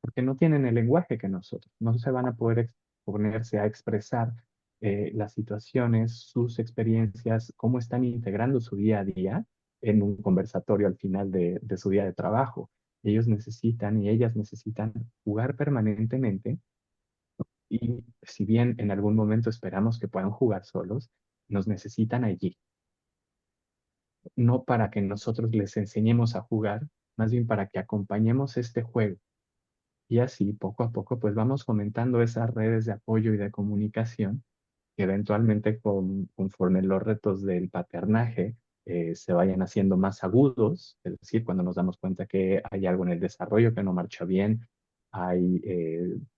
porque no tienen el lenguaje que nosotros, no se van a poder ponerse a expresar las situaciones, sus experiencias, cómo están integrando su día a día en un conversatorio al final de su día de trabajo. Ellos necesitan y ellas necesitan jugar permanentemente y si bien en algún momento esperamos que puedan jugar solos, nos necesitan allí, no para que nosotros les enseñemos a jugar, más bien para que acompañemos este juego. Y así, poco a poco, pues vamos fomentando esas redes de apoyo y de comunicación que eventualmente, conforme los retos del paternaje se vayan haciendo más agudos, es decir, cuando nos damos cuenta que hay algo en el desarrollo que no marcha bien, hay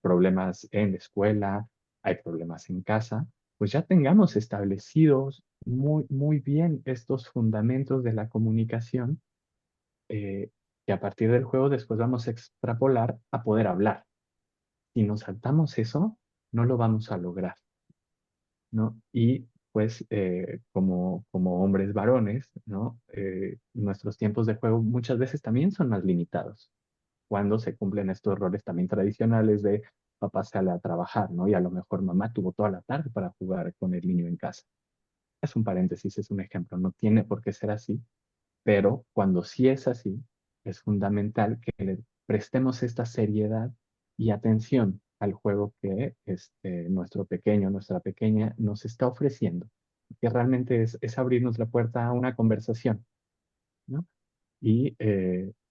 problemas en la escuela, hay problemas en casa, pues ya tengamos establecidos muy bien estos fundamentos de la comunicación eh, que a partir del juego después vamos a extrapolar a poder hablar. Si nos saltamos eso, no lo vamos a lograr, ¿no? Y pues como hombres varones, ¿no? Nuestros tiempos de juego muchas veces también son más limitados cuando se cumplen estos roles también tradicionales de papá sale a trabajar, ¿no? Y a lo mejor mamá tuvo toda la tarde para jugar con el niño en casa. Es un paréntesis, es un ejemplo, no tiene por qué ser así, pero cuando sí es así, es fundamental que le prestemos esta seriedad y atención al juego que nuestro pequeño, nuestra pequeña nos está ofreciendo, que realmente es abrirnos la puerta a una conversación, ¿no? Y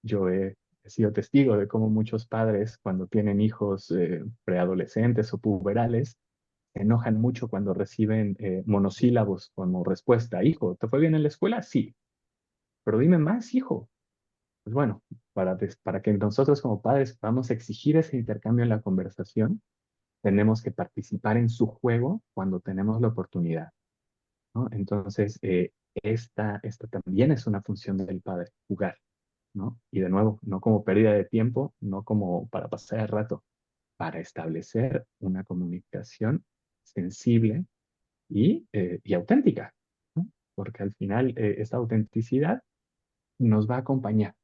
yo he sido testigo de cómo muchos padres, cuando tienen hijos preadolescentes o puberales, se enojan mucho cuando reciben monosílabos como respuesta. Hijo, ¿te fue bien en la escuela? Sí, pero dime más, hijo. Pues bueno, para que nosotros como padres podamos exigir ese intercambio en la conversación, tenemos que participar en su juego cuando tenemos la oportunidad, ¿no? Entonces, esta también es una función del padre, jugar, ¿no? Y de nuevo, no como pérdida de tiempo, no como para pasar el rato, para establecer una comunicación sensible y auténtica, ¿no? Porque al final esta autenticidad nos va a acompañar.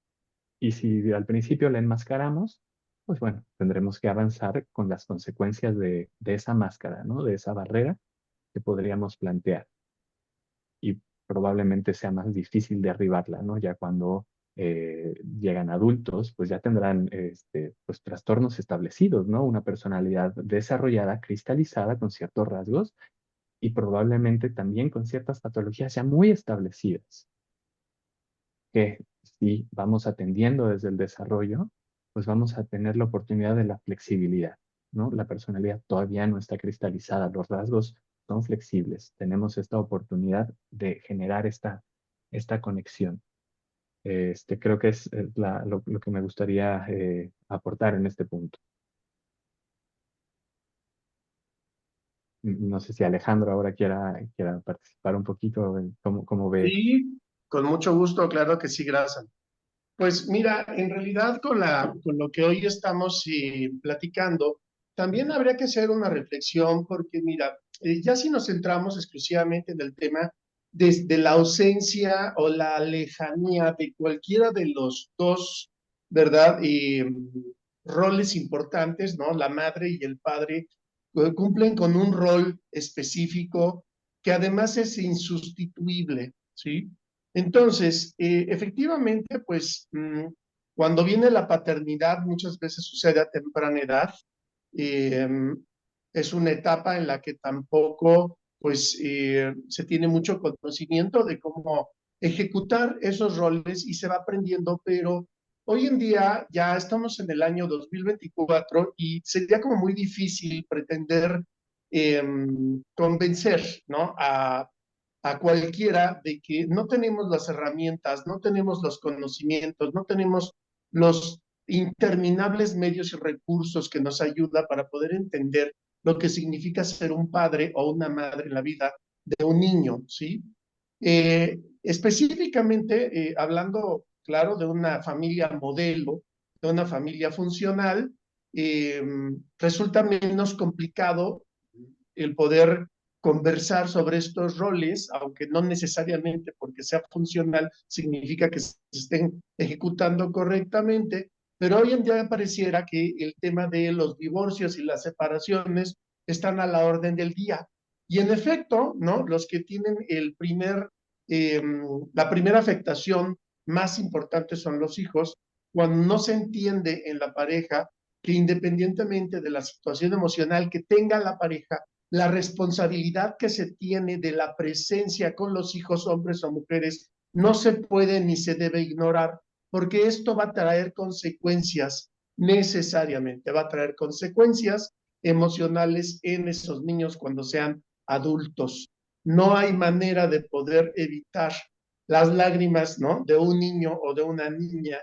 Y si al principio la enmascaramos, pues bueno, tendremos que avanzar con las consecuencias de esa máscara, ¿no? De esa barrera que podríamos plantear. Y probablemente sea más difícil derribarla, ¿no? Ya cuando llegan adultos, pues ya tendrán pues, trastornos establecidos, ¿no? Una personalidad desarrollada, cristalizada con ciertos rasgos y probablemente también con ciertas patologías ya muy establecidas que si vamos atendiendo desde el desarrollo, pues vamos a tener la oportunidad de la flexibilidad, ¿no? La personalidad todavía no está cristalizada, los rasgos son flexibles. Tenemos esta oportunidad de generar esta conexión. Creo que es lo que me gustaría aportar en este punto. No sé si Alejandro ahora quiera participar un poquito en cómo ve. Sí, con mucho gusto, claro que sí, gracias. Pues mira, en realidad con lo que hoy estamos platicando, también habría que hacer una reflexión porque mira, ya si nos centramos exclusivamente en el tema de la ausencia o la lejanía de cualquiera de los dos, ¿verdad? Roles importantes, ¿no? La madre y el padre cumplen con un rol específico que además es insustituible, ¿sí? Entonces, efectivamente, pues cuando viene la paternidad, muchas veces sucede a temprana edad. eh, es una etapa en la que tampoco, pues, se tiene mucho conocimiento de cómo ejecutar esos roles y se va aprendiendo, pero hoy en día ya estamos en el año 2024 y sería como muy difícil pretender eh, convencer, ¿no? A cualquiera de que no tenemos las herramientas, no tenemos los conocimientos, no tenemos los interminables medios y recursos que nos ayuda para poder entender lo que significa ser un padre o una madre en la vida de un niño, ¿sí? Específicamente, hablando, claro, de una familia modelo, de una familia funcional, eh, resulta menos complicado el poder conversar sobre estos roles, aunque no necesariamente porque sea funcional significa que se estén ejecutando correctamente, pero hoy en día pareciera que el tema de los divorcios y las separaciones están a la orden del día. Y en efecto, ¿no? Los que tienen la primera afectación más importante son los hijos, cuando no se entiende en la pareja que independientemente de la situación emocional que tenga la pareja, la responsabilidad que se tiene de la presencia con los hijos, hombres o mujeres, no se puede ni se debe ignorar, porque esto va a traer consecuencias necesariamente, va a traer consecuencias emocionales en esos niños cuando sean adultos. No hay manera de poder evitar las lágrimas, ¿no? De un niño o de una niña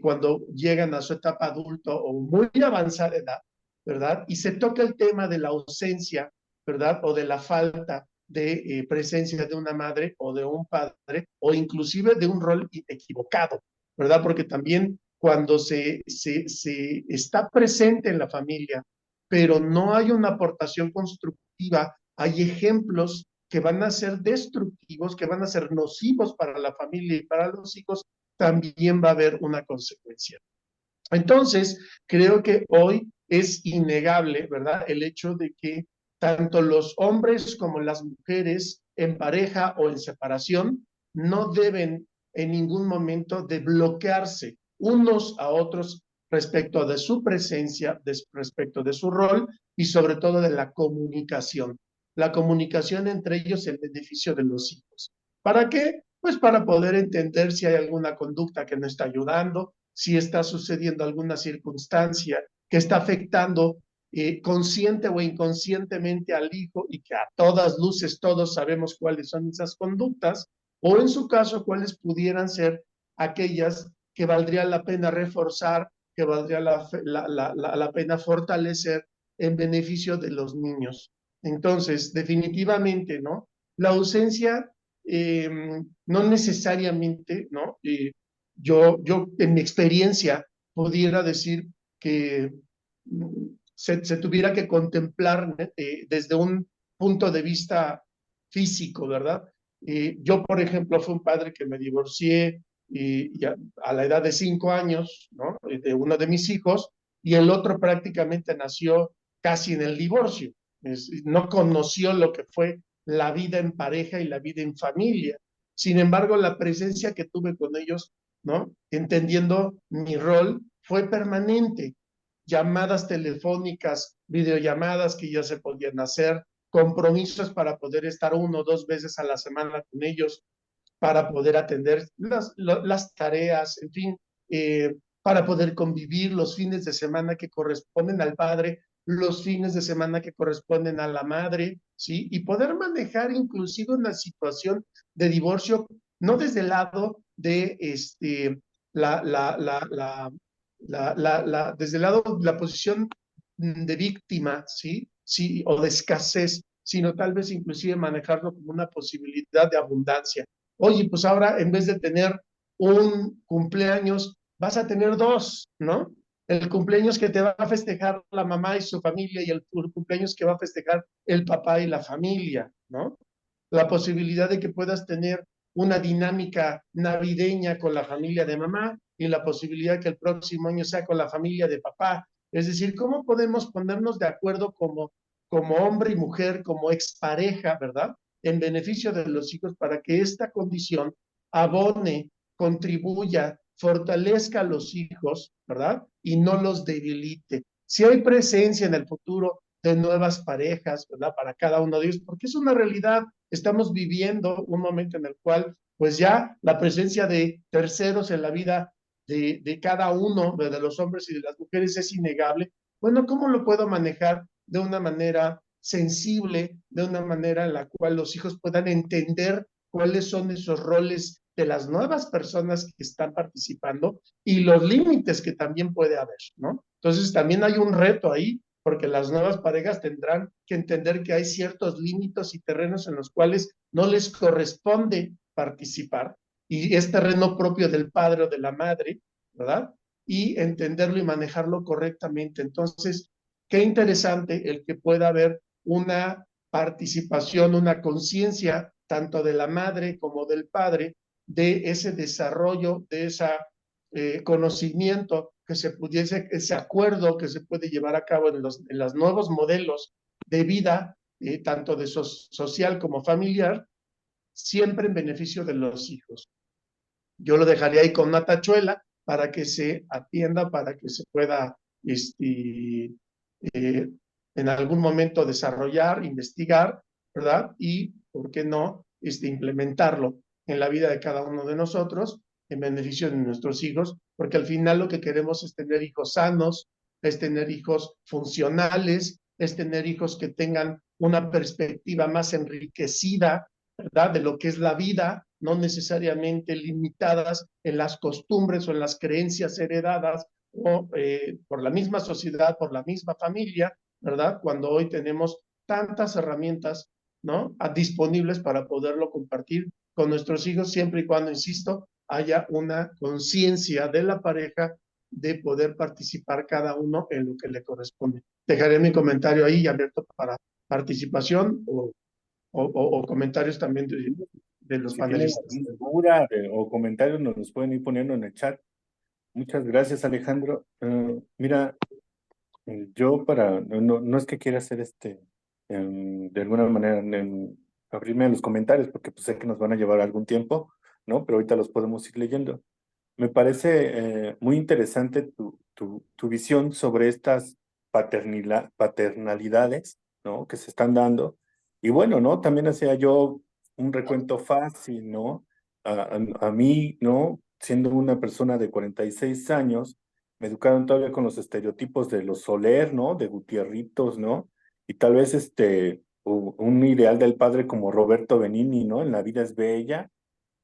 cuando llegan a su etapa adulta o muy avanzada edad, ¿verdad? Y se toca el tema de la ausencia, ¿verdad? O de la falta de presencia de una madre o de un padre, o inclusive de un rol equivocado, ¿verdad? Porque también cuando se está presente en la familia, pero no hay una aportación constructiva, hay ejemplos que van a ser destructivos, que van a ser nocivos para la familia y para los hijos, también va a haber una consecuencia. Entonces, creo que hoy es innegable, ¿verdad? El hecho de que tanto los hombres como las mujeres en pareja o en separación no deben en ningún momento de bloquearse unos a otros respecto de su presencia, respecto de su rol y sobre todo de la comunicación. La comunicación entre ellos en beneficio de los hijos. ¿Para qué? Pues para poder entender si hay alguna conducta que no está ayudando, si está sucediendo alguna circunstancia que está afectando consciente o inconscientemente al hijo y que a todas luces todos sabemos cuáles son esas conductas, o en su caso cuáles pudieran ser aquellas que valdría la pena reforzar, que valdría la pena fortalecer en beneficio de los niños. Entonces, definitivamente, ¿no? La ausencia no necesariamente, ¿no? Yo en mi experiencia pudiera decir que se tuviera que contemplar desde un punto de vista físico, ¿verdad? Yo, por ejemplo, fui un padre que me divorcié a la edad de 5 años, ¿no? De uno de mis hijos, y el otro prácticamente nació casi en el divorcio. No conoció lo que fue la vida en pareja y la vida en familia. Sin embargo, la presencia que tuve con ellos, ¿no? Entendiendo mi rol, fue permanente. Llamadas telefónicas, videollamadas que ya se podían hacer, compromisos para poder estar 1 o 2 veces a la semana con ellos, para poder atender las tareas, en fin, para poder convivir los fines de semana que corresponden al padre, los fines de semana que corresponden a la madre, ¿sí? Y poder manejar inclusive una situación de divorcio, no desde el lado de desde el lado de la posición de víctima, ¿sí? Sí, o de escasez, sino tal vez inclusive manejarlo como una posibilidad de abundancia. Oye, pues ahora en vez de tener un cumpleaños, vas a tener dos, ¿no? El cumpleaños que te va a festejar la mamá y su familia y el cumpleaños que va a festejar el papá y la familia, ¿no? La posibilidad de que puedas tener una dinámica navideña con la familia de mamá y la posibilidad que el próximo año sea con la familia de papá. Es decir, ¿cómo podemos ponernos de acuerdo como hombre y mujer, como expareja, ¿verdad? En beneficio de los hijos para que esta condición abone, contribuya, fortalezca a los hijos, ¿verdad? Y no los debilite. Si hay presencia en el futuro de nuevas parejas, ¿verdad? Para cada uno de ellos, porque es una realidad. Estamos viviendo un momento en el cual, pues ya la presencia de terceros en la vida de cada uno, de los hombres y de las mujeres, es innegable. Bueno, ¿cómo lo puedo manejar de una manera sensible, de una manera en la cual los hijos puedan entender cuáles son esos roles de las nuevas personas que están participando y los límites que también puede haber, ¿no? Entonces también hay un reto ahí, porque las nuevas parejas tendrán que entender que hay ciertos límites y terrenos en los cuales no les corresponde participar, y es terreno propio del padre o de la madre, ¿verdad? Y entenderlo y manejarlo correctamente. Entonces, qué interesante el que pueda haber una participación, una conciencia tanto de la madre como del padre de ese desarrollo, de ese conocimiento que se pudiese, ese acuerdo que se puede llevar a cabo en los nuevos modelos de vida, tanto de social como familiar, siempre en beneficio de los hijos. Yo lo dejaría ahí con una tachuela para que se atienda, para que se pueda en algún momento desarrollar, investigar, ¿verdad? Y, ¿por qué no?, implementarlo en la vida de cada uno de nosotros, en beneficio de nuestros hijos, porque al final lo que queremos es tener hijos sanos, es tener hijos funcionales, es tener hijos que tengan una perspectiva más enriquecida, ¿verdad?, de lo que es la vida, no necesariamente limitadas en las costumbres o en las creencias heredadas o por la misma sociedad, por la misma familia, ¿verdad? Cuando hoy tenemos tantas herramientas, ¿no?, disponibles para poderlo compartir con nuestros hijos, siempre y cuando, insisto, haya una conciencia de la pareja de poder participar cada uno en lo que le corresponde. Dejaré mi comentario ahí abierto para participación o comentarios también de los Si tienen panelistas. alguna duda o comentarios, nos los pueden ir poniendo en el chat. Muchas gracias, Alejandro. Mira, yo no es que quiera hacer de alguna manera, abrirme a los comentarios, porque pues sé que nos van a llevar algún tiempo, ¿no? Pero ahorita los podemos ir leyendo. Me parece muy interesante tu visión sobre estas paternalidades, ¿no?, que se están dando. Y bueno, ¿no? También hacía yo un recuento fácil, ¿no? A mí, ¿no? Siendo una persona de 46 años, me educaron todavía con los estereotipos de los Soler, ¿no? De Gutierritos, ¿no? Y tal vez un ideal del padre como Roberto Benigni, ¿no? En La vida es bella.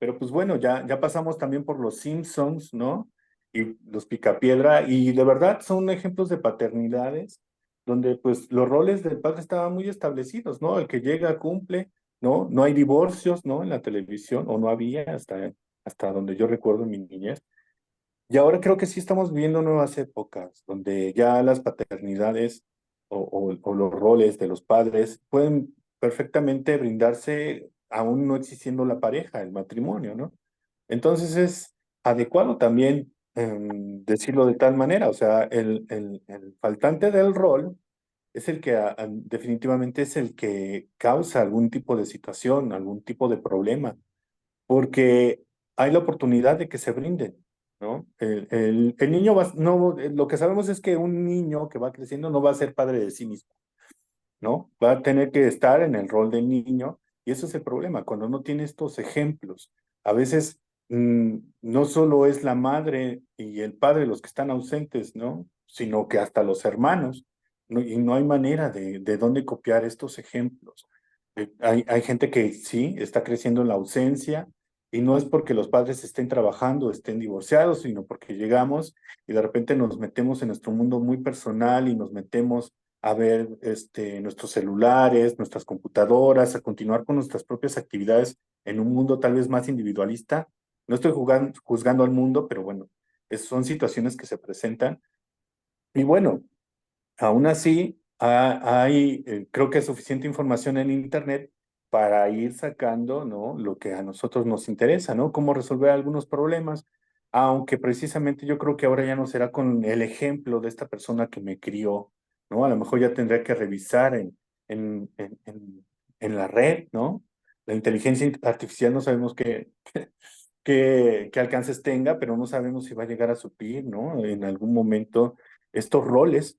Pero pues bueno, ya pasamos también por los Simpsons, ¿no? Y los Picapiedra, y de verdad son ejemplos de paternidades donde pues los roles del padre estaban muy establecidos, ¿no? El que llega cumple, ¿no? No hay divorcios, ¿no? En la televisión, o no había hasta donde yo recuerdo en mi niñez. Y ahora creo que sí estamos viviendo nuevas épocas, donde ya las paternidades o los roles de los padres pueden perfectamente brindarse aún no existiendo la pareja, el matrimonio, ¿no? Entonces es adecuado también decirlo de tal manera, o sea, el faltante del rol es el que definitivamente es el que causa algún tipo de situación, algún tipo de problema, porque hay la oportunidad de que se brinden, ¿no? El niño no, lo que sabemos es que un niño que va creciendo no va a ser padre de sí mismo, ¿no? Va a tener que estar en el rol del niño, y eso es el problema, cuando no tiene estos ejemplos A veces no solo es la madre y el padre los que están ausentes, ¿no? Sino que hasta los hermanos, ¿no? Y no hay manera de dónde copiar estos ejemplos. Hay gente que sí está creciendo en la ausencia y no es porque los padres estén trabajando, estén divorciados, sino porque llegamos y de repente nos metemos en nuestro mundo muy personal y nos metemos a ver nuestros celulares, nuestras computadoras, a continuar con nuestras propias actividades en un mundo tal vez más individualista. No estoy juzgando al mundo, pero bueno, son situaciones que se presentan. Y bueno, aún así, creo que hay suficiente información en Internet para ir sacando, ¿no? Lo que a nosotros nos interesa, ¿no? Cómo resolver algunos problemas, aunque precisamente yo creo que ahora ya no será con el ejemplo de esta persona que me crió, ¿no? A lo mejor ya tendría que revisar en, en, en, en la red, ¿no? La inteligencia artificial no sabemos qué alcances tenga, pero no sabemos si va a llegar a suplir, ¿no? En algún momento estos roles.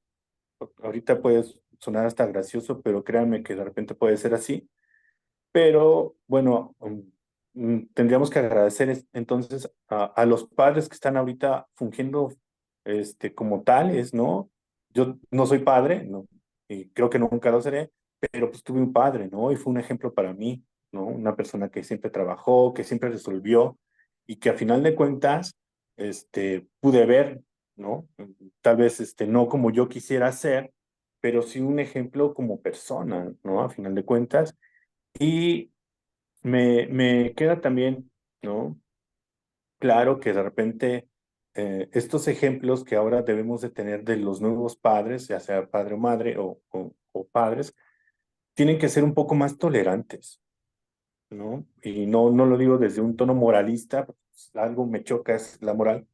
Ahorita puede sonar hasta gracioso, pero créanme que de repente puede ser así. Pero bueno, tendríamos que agradecer entonces a los padres que están ahorita fungiendo como tales, ¿no? Yo no soy padre, ¿no? Y creo que nunca lo seré, pero pues tuve un padre, ¿no? Y fue un ejemplo para mí, ¿no? Una persona que siempre trabajó, que siempre resolvió y que a final de cuentas, pude ver, ¿no? Tal vez, no como yo quisiera ser, pero sí un ejemplo como persona, ¿no? A final de cuentas. Y me queda también, ¿no? Claro que de repente estos ejemplos que ahora debemos de tener de los nuevos padres, ya sea padre o madre o padres, tienen que ser un poco más tolerantes, ¿no? Y no lo digo desde un tono moralista, pues, algo me choca es la moral,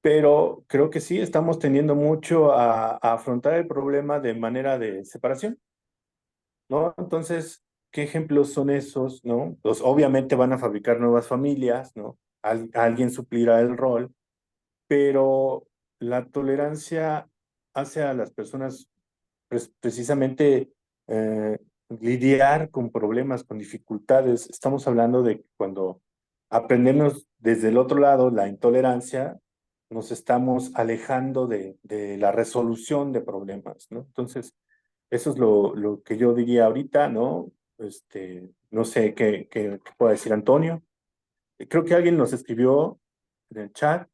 pero creo que sí estamos tendiendo mucho a afrontar el problema de manera de separación, ¿no? Entonces, ¿qué ejemplos son esos, no? Pues obviamente van a fabricar nuevas familias, ¿no? Alguien suplirá el rol, pero la tolerancia hace a las personas precisamente lidiar con problemas, con dificultades. Estamos hablando de cuando aprendemos desde el otro lado la intolerancia, nos estamos alejando de la resolución de problemas, ¿no? Entonces, eso es lo que yo diría ahorita, ¿no? No sé qué pueda decir Antonio. Creo que alguien nos escribió en el chat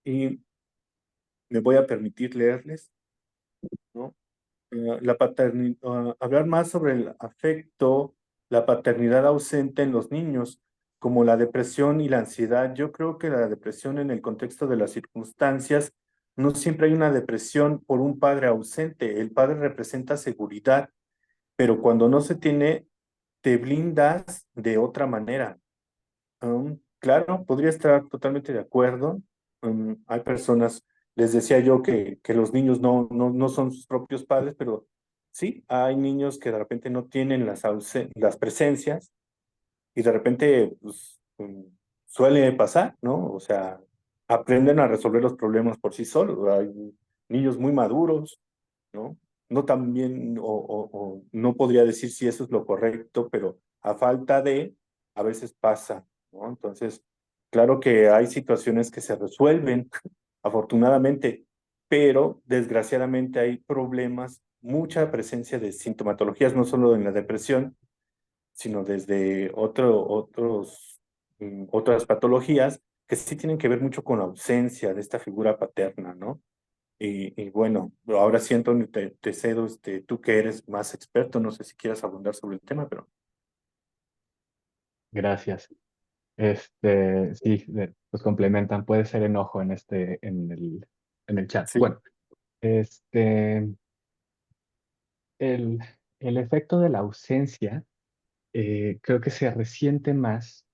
y me voy a permitir leerles, ¿no? Hablar más sobre el afecto, la paternidad ausente en los niños, como la depresión y la ansiedad. Yo creo que la depresión en el contexto de las circunstancias, no siempre hay una depresión por un padre ausente. El padre representa seguridad, pero cuando no se tiene, te blindas de otra manera. Claro, podría estar totalmente de acuerdo. Hay personas, les decía yo que los niños no son sus propios padres, pero sí, hay niños que de repente no tienen las presencias y de repente pues, suele pasar, ¿no? O sea, aprenden a resolver los problemas por sí solos. Hay niños muy maduros, ¿no? No también, o no podría decir si eso es lo correcto, pero a falta de, a veces pasa, ¿no? Entonces, claro que hay situaciones que se resuelven, afortunadamente, pero desgraciadamente hay problemas, mucha presencia de sintomatologías, no solo en la depresión, sino desde otras patologías que sí tienen que ver mucho con la ausencia de esta figura paterna, ¿no? Y bueno, ahora sí, Antonio, te cedo, tú que eres más experto, no sé si quieras abundar sobre el tema, pero Gracias. Sí, pues complementan, puede ser enojo en el chat. sí, Bueno, este, el, el efecto de la ausencia creo que se resiente más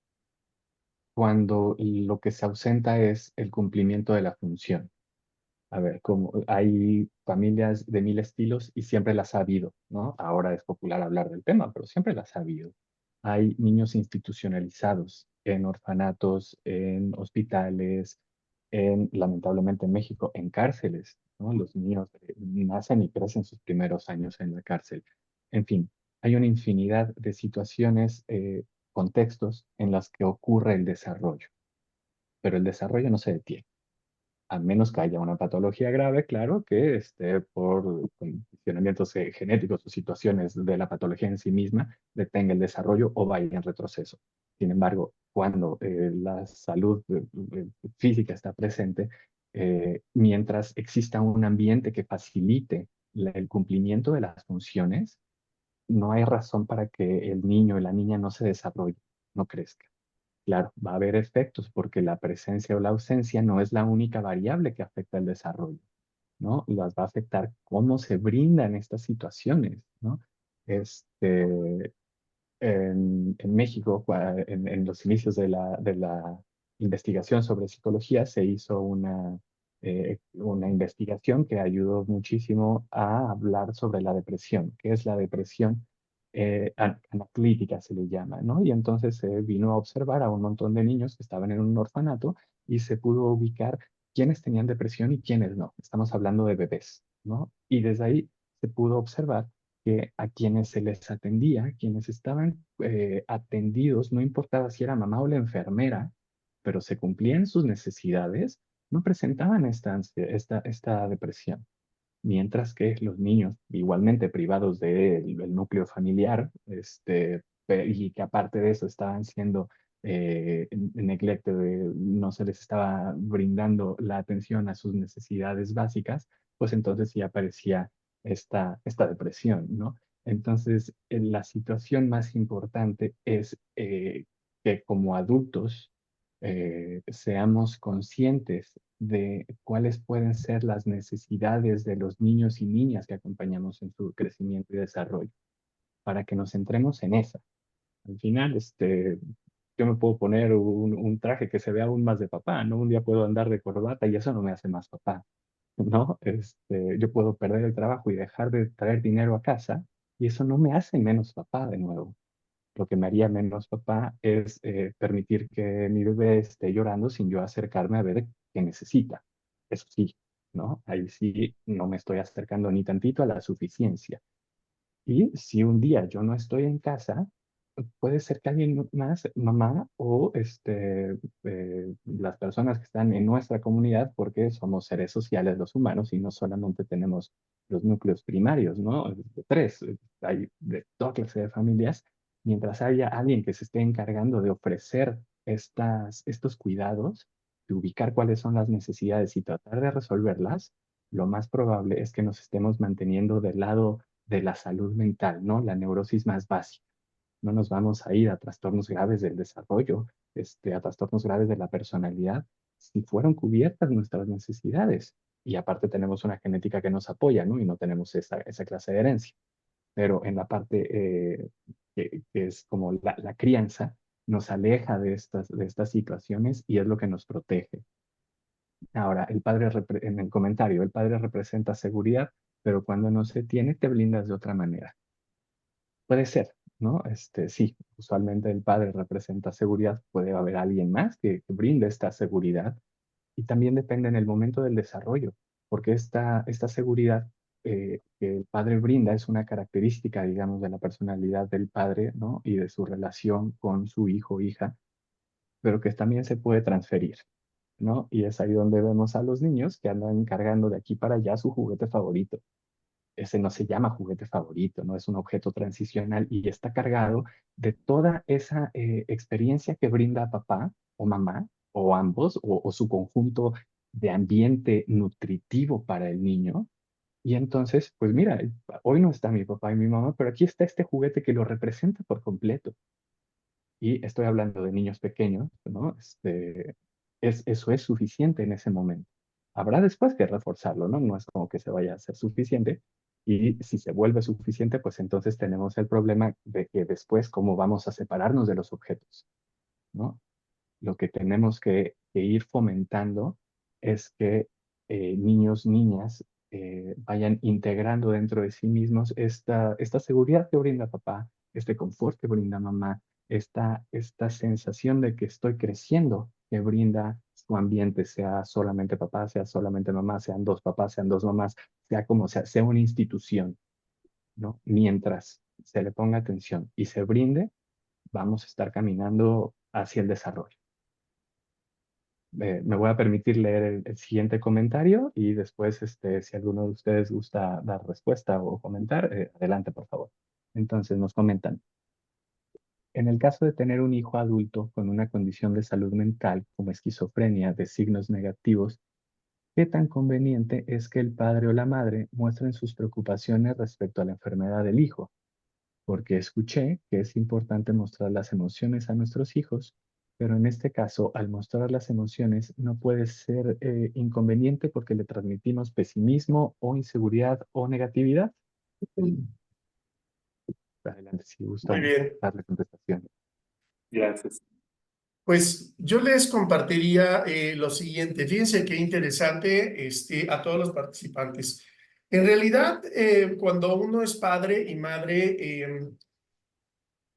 cuando lo que se ausenta es el cumplimiento de la función. A ver, como hay familias de mil estilos y siempre las ha habido, ¿no? Ahora es popular hablar del tema, pero siempre las ha habido. Hay niños institucionalizados en orfanatos, en hospitales, lamentablemente en México, en cárceles, ¿no? Los niños nacen y crecen sus primeros años en la cárcel. En fin, hay una infinidad de situaciones contextos en los que ocurre el desarrollo, pero el desarrollo no se detiene, a menos que haya una patología grave, claro, que esté por condicionamientos genéticos o situaciones de la patología en sí misma, detenga el desarrollo o vaya en retroceso. Sin embargo, cuando la salud física está presente, mientras exista un ambiente que facilite el cumplimiento de las funciones, no hay razón para que el niño y la niña no se desarrolle, no crezca. Claro, va a haber efectos porque la presencia o la ausencia no es la única variable que afecta el desarrollo, ¿no? Las va a afectar cómo se brindan estas situaciones, ¿no? Este, en México, en los inicios de la investigación sobre psicología, se hizo una investigación que ayudó muchísimo a hablar sobre la depresión. ¿Qué es la depresión? Anaclítica se le llama, ¿no? Y entonces se vino a observar a un montón de niños que estaban en un orfanato y se pudo ubicar quiénes tenían depresión y quiénes no. Estamos hablando de bebés, ¿no? Y desde ahí se pudo observar que a quienes se les atendía, quienes estaban atendidos, no importaba si era mamá o la enfermera, pero se cumplían sus necesidades, no presentaban esta depresión. Mientras que los niños, igualmente privados del núcleo familiar, y que aparte de eso estaban siendo neglected, no se les estaba brindando la atención a sus necesidades básicas, pues entonces sí aparecía esta depresión, ¿no? Entonces, la situación más importante es que como adultos seamos conscientes de cuáles pueden ser las necesidades de los niños y niñas que acompañamos en su crecimiento y desarrollo, para que nos centremos en esa. Al final, yo me puedo poner un traje que se vea aún más de papá, ¿no? Un día puedo andar de corbata y eso no me hace más papá, ¿no? Yo puedo perder el trabajo y dejar de traer dinero a casa y eso no me hace menos papá de nuevo. Lo que me haría menos papá es permitir que mi bebé esté llorando sin yo acercarme a ver qué necesita. Eso sí, ¿no? Ahí sí no me estoy acercando ni tantito a la suficiencia. Y si un día yo no estoy en casa, puede ser que alguien más, mamá o las personas que están en nuestra comunidad, porque somos seres sociales los humanos y no solamente tenemos los núcleos primarios, ¿no? De tres, hay de toda clase de familias. Mientras haya alguien que se esté encargando de ofrecer estos cuidados, de ubicar cuáles son las necesidades y tratar de resolverlas, lo más probable es que nos estemos manteniendo del lado de la salud mental, ¿no? La neurosis más básica. No nos vamos a ir a trastornos graves del desarrollo, a trastornos graves de la personalidad, si fueron cubiertas nuestras necesidades. Y aparte tenemos una genética que nos apoya, ¿no? Y no tenemos esa clase de herencia. Pero en la parte que es como la crianza, nos aleja de estas situaciones y es lo que nos protege. Ahora, en el comentario, el padre representa seguridad, pero cuando no se tiene, te blindas de otra manera. Puede ser, ¿no? Sí, usualmente el padre representa seguridad, puede haber alguien más que brinde esta seguridad y también depende en el momento del desarrollo, porque esta seguridad que el padre brinda es una característica, digamos, de la personalidad del padre, ¿no? Y de su relación con su hijo o hija, pero que también se puede transferir, ¿no? Y es ahí donde vemos a los niños que andan cargando de aquí para allá su juguete favorito. Ese no se llama juguete favorito, no es un objeto transicional y está cargado de toda esa experiencia que brinda papá o mamá o ambos o su conjunto de ambiente nutritivo para el niño. Y entonces, pues mira, hoy no está mi papá y mi mamá, pero aquí está este juguete que lo representa por completo. Y estoy hablando de niños pequeños, ¿no? Eso es suficiente en ese momento. Habrá después que reforzarlo, ¿no? No es como que se vaya a hacer suficiente. Y si se vuelve suficiente, pues entonces tenemos el problema de que después, ¿cómo vamos a separarnos de los objetos? ¿No? Lo que tenemos que ir fomentando es que niños, niñas vayan integrando dentro de sí mismos esta seguridad que brinda papá, este confort que brinda mamá, esta sensación de que estoy creciendo que brinda su ambiente, sea solamente papá, sea solamente mamá, sean dos papás, sean dos mamás, sea como sea una institución, ¿no? Mientras se le ponga atención y se brinde vamos a estar caminando hacia el desarrollo. Me voy a permitir leer el siguiente comentario y después, si alguno de ustedes gusta dar respuesta o comentar, adelante, por favor. Entonces nos comentan. En el caso de tener un hijo adulto con una condición de salud mental como esquizofrenia de signos negativos, ¿qué tan conveniente es que el padre o la madre muestren sus preocupaciones respecto a la enfermedad del hijo? Porque escuché que es importante mostrar las emociones a nuestros hijos, pero en este caso, al mostrar las emociones, no puede ser inconveniente porque le transmitimos pesimismo o inseguridad o negatividad. Adelante, si Muy gustan bien. darle contestación. Gracias. Pues yo les compartiría lo siguiente. Fíjense qué interesante a todos los participantes. En realidad, cuando uno es padre y madre,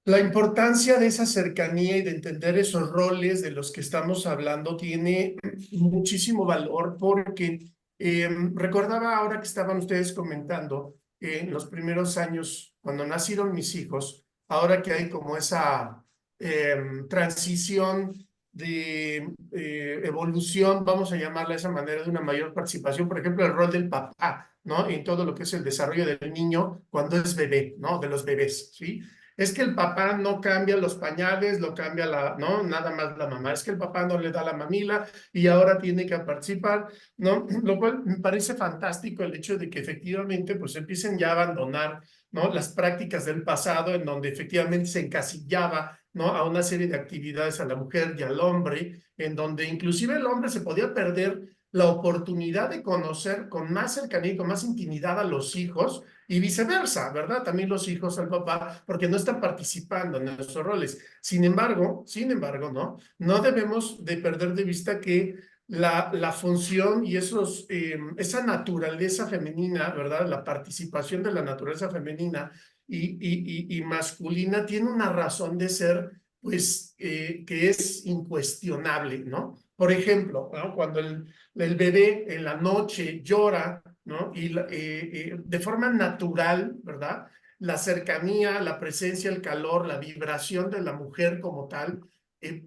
la importancia de esa cercanía y de entender esos roles de los que estamos hablando tiene muchísimo valor porque recordaba ahora que estaban ustedes comentando en los primeros años, cuando nacieron mis hijos, ahora que hay como esa transición de evolución, vamos a llamarla de esa manera, de una mayor participación, por ejemplo, el rol del papá, ¿no? En todo lo que es el desarrollo del niño cuando es bebé, ¿no? De los bebés, ¿sí? Es que el papá no cambia los pañales, lo cambia no, nada más la mamá. Es que el papá no le da la mamila y ahora tiene que participar, ¿no? Lo cual me parece fantástico el hecho de que efectivamente pues empiecen ya a abandonar, ¿no? Las prácticas del pasado en donde efectivamente se encasillaba, ¿no? A una serie de actividades a la mujer y al hombre, en donde inclusive el hombre se podía perder la oportunidad de conocer con más cercanía y con más intimidad a los hijos y viceversa, ¿verdad? También los hijos al papá, porque no están participando en esos roles. Sin embargo, ¿no? No debemos de perder de vista que la función y esa naturaleza femenina, ¿verdad? La participación de la naturaleza femenina y masculina tiene una razón de ser, pues, que es incuestionable, ¿no? Por ejemplo, ¿no? Cuando el bebé en la noche llora, ¿no? Y de forma natural, ¿verdad? La cercanía, la presencia, el calor, la vibración de la mujer como tal,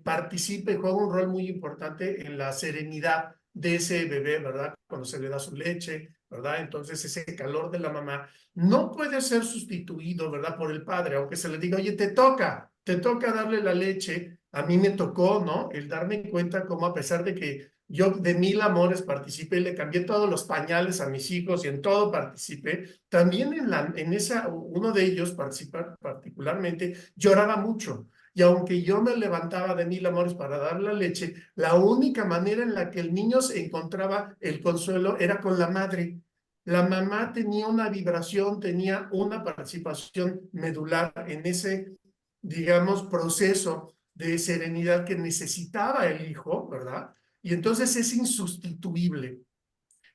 participa y juega un rol muy importante en la serenidad de ese bebé, ¿verdad? Cuando se le da su leche, ¿verdad? Entonces ese calor de la mamá no puede ser sustituido, ¿verdad? Por el padre, aunque se le diga, oye, te toca darle la leche. A mí me tocó, ¿no? El darme cuenta cómo a pesar de que yo de 1000 amores participé, le cambié todos los pañales a mis hijos y en todo participé. También uno de ellos particularmente lloraba mucho. Y aunque yo me levantaba de 1000 amores para dar la leche, la única manera en la que el niño se encontraba el consuelo era con la madre. La mamá tenía una vibración, tenía una participación medular en ese, digamos, proceso de serenidad que necesitaba el hijo, ¿verdad? Y entonces es insustituible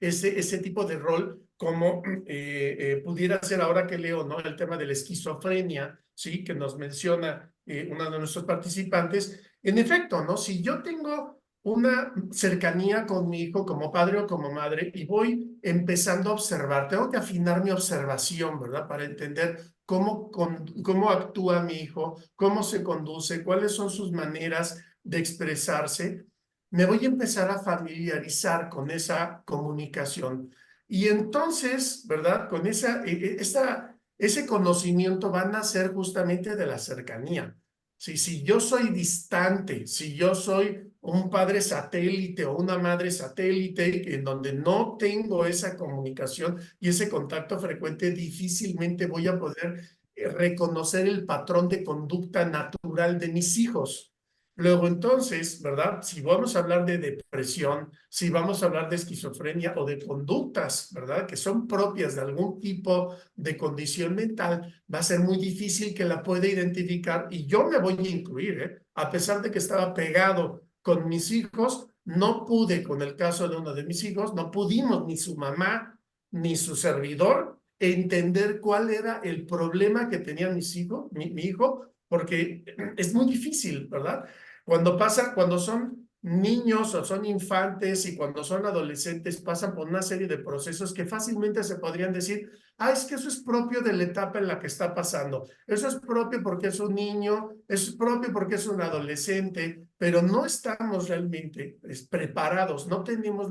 ese tipo de rol como pudiera ser ahora que leo, ¿no? El tema de la esquizofrenia, ¿sí? Que nos menciona uno de nuestros participantes. En efecto, ¿no? Si yo tengo una cercanía con mi hijo como padre o como madre y voy empezando a observar, tengo que afinar mi observación, ¿verdad? Para entender cómo actúa mi hijo, cómo se conduce, cuáles son sus maneras de expresarse, me voy a empezar a familiarizar con esa comunicación. Y entonces, ¿verdad? Con ese conocimiento va a nacer justamente de la cercanía. Si yo soy distante, si yo soy un padre satélite o una madre satélite en donde no tengo esa comunicación y ese contacto frecuente, difícilmente voy a poder reconocer el patrón de conducta natural de mis hijos. Luego entonces, ¿verdad? Si vamos a hablar de depresión, si vamos a hablar de esquizofrenia o de conductas, ¿verdad? Que son propias de algún tipo de condición mental, va a ser muy difícil que la pueda identificar y yo me voy a incluir, ¿eh? A pesar de que estaba pegado con mis hijos, no pude, con el caso de uno de mis hijos, no pudimos ni su mamá ni su servidor entender cuál era el problema que tenía mis hijos, mi hijo, porque es muy difícil, ¿verdad? Cuando son niños o son infantes y cuando son adolescentes pasan por una serie de procesos que fácilmente se podrían decir, ah, es que eso es propio de la etapa en la que está pasando. Eso es propio porque es un niño, es propio porque es un adolescente, pero no estamos realmente preparados, no tenemos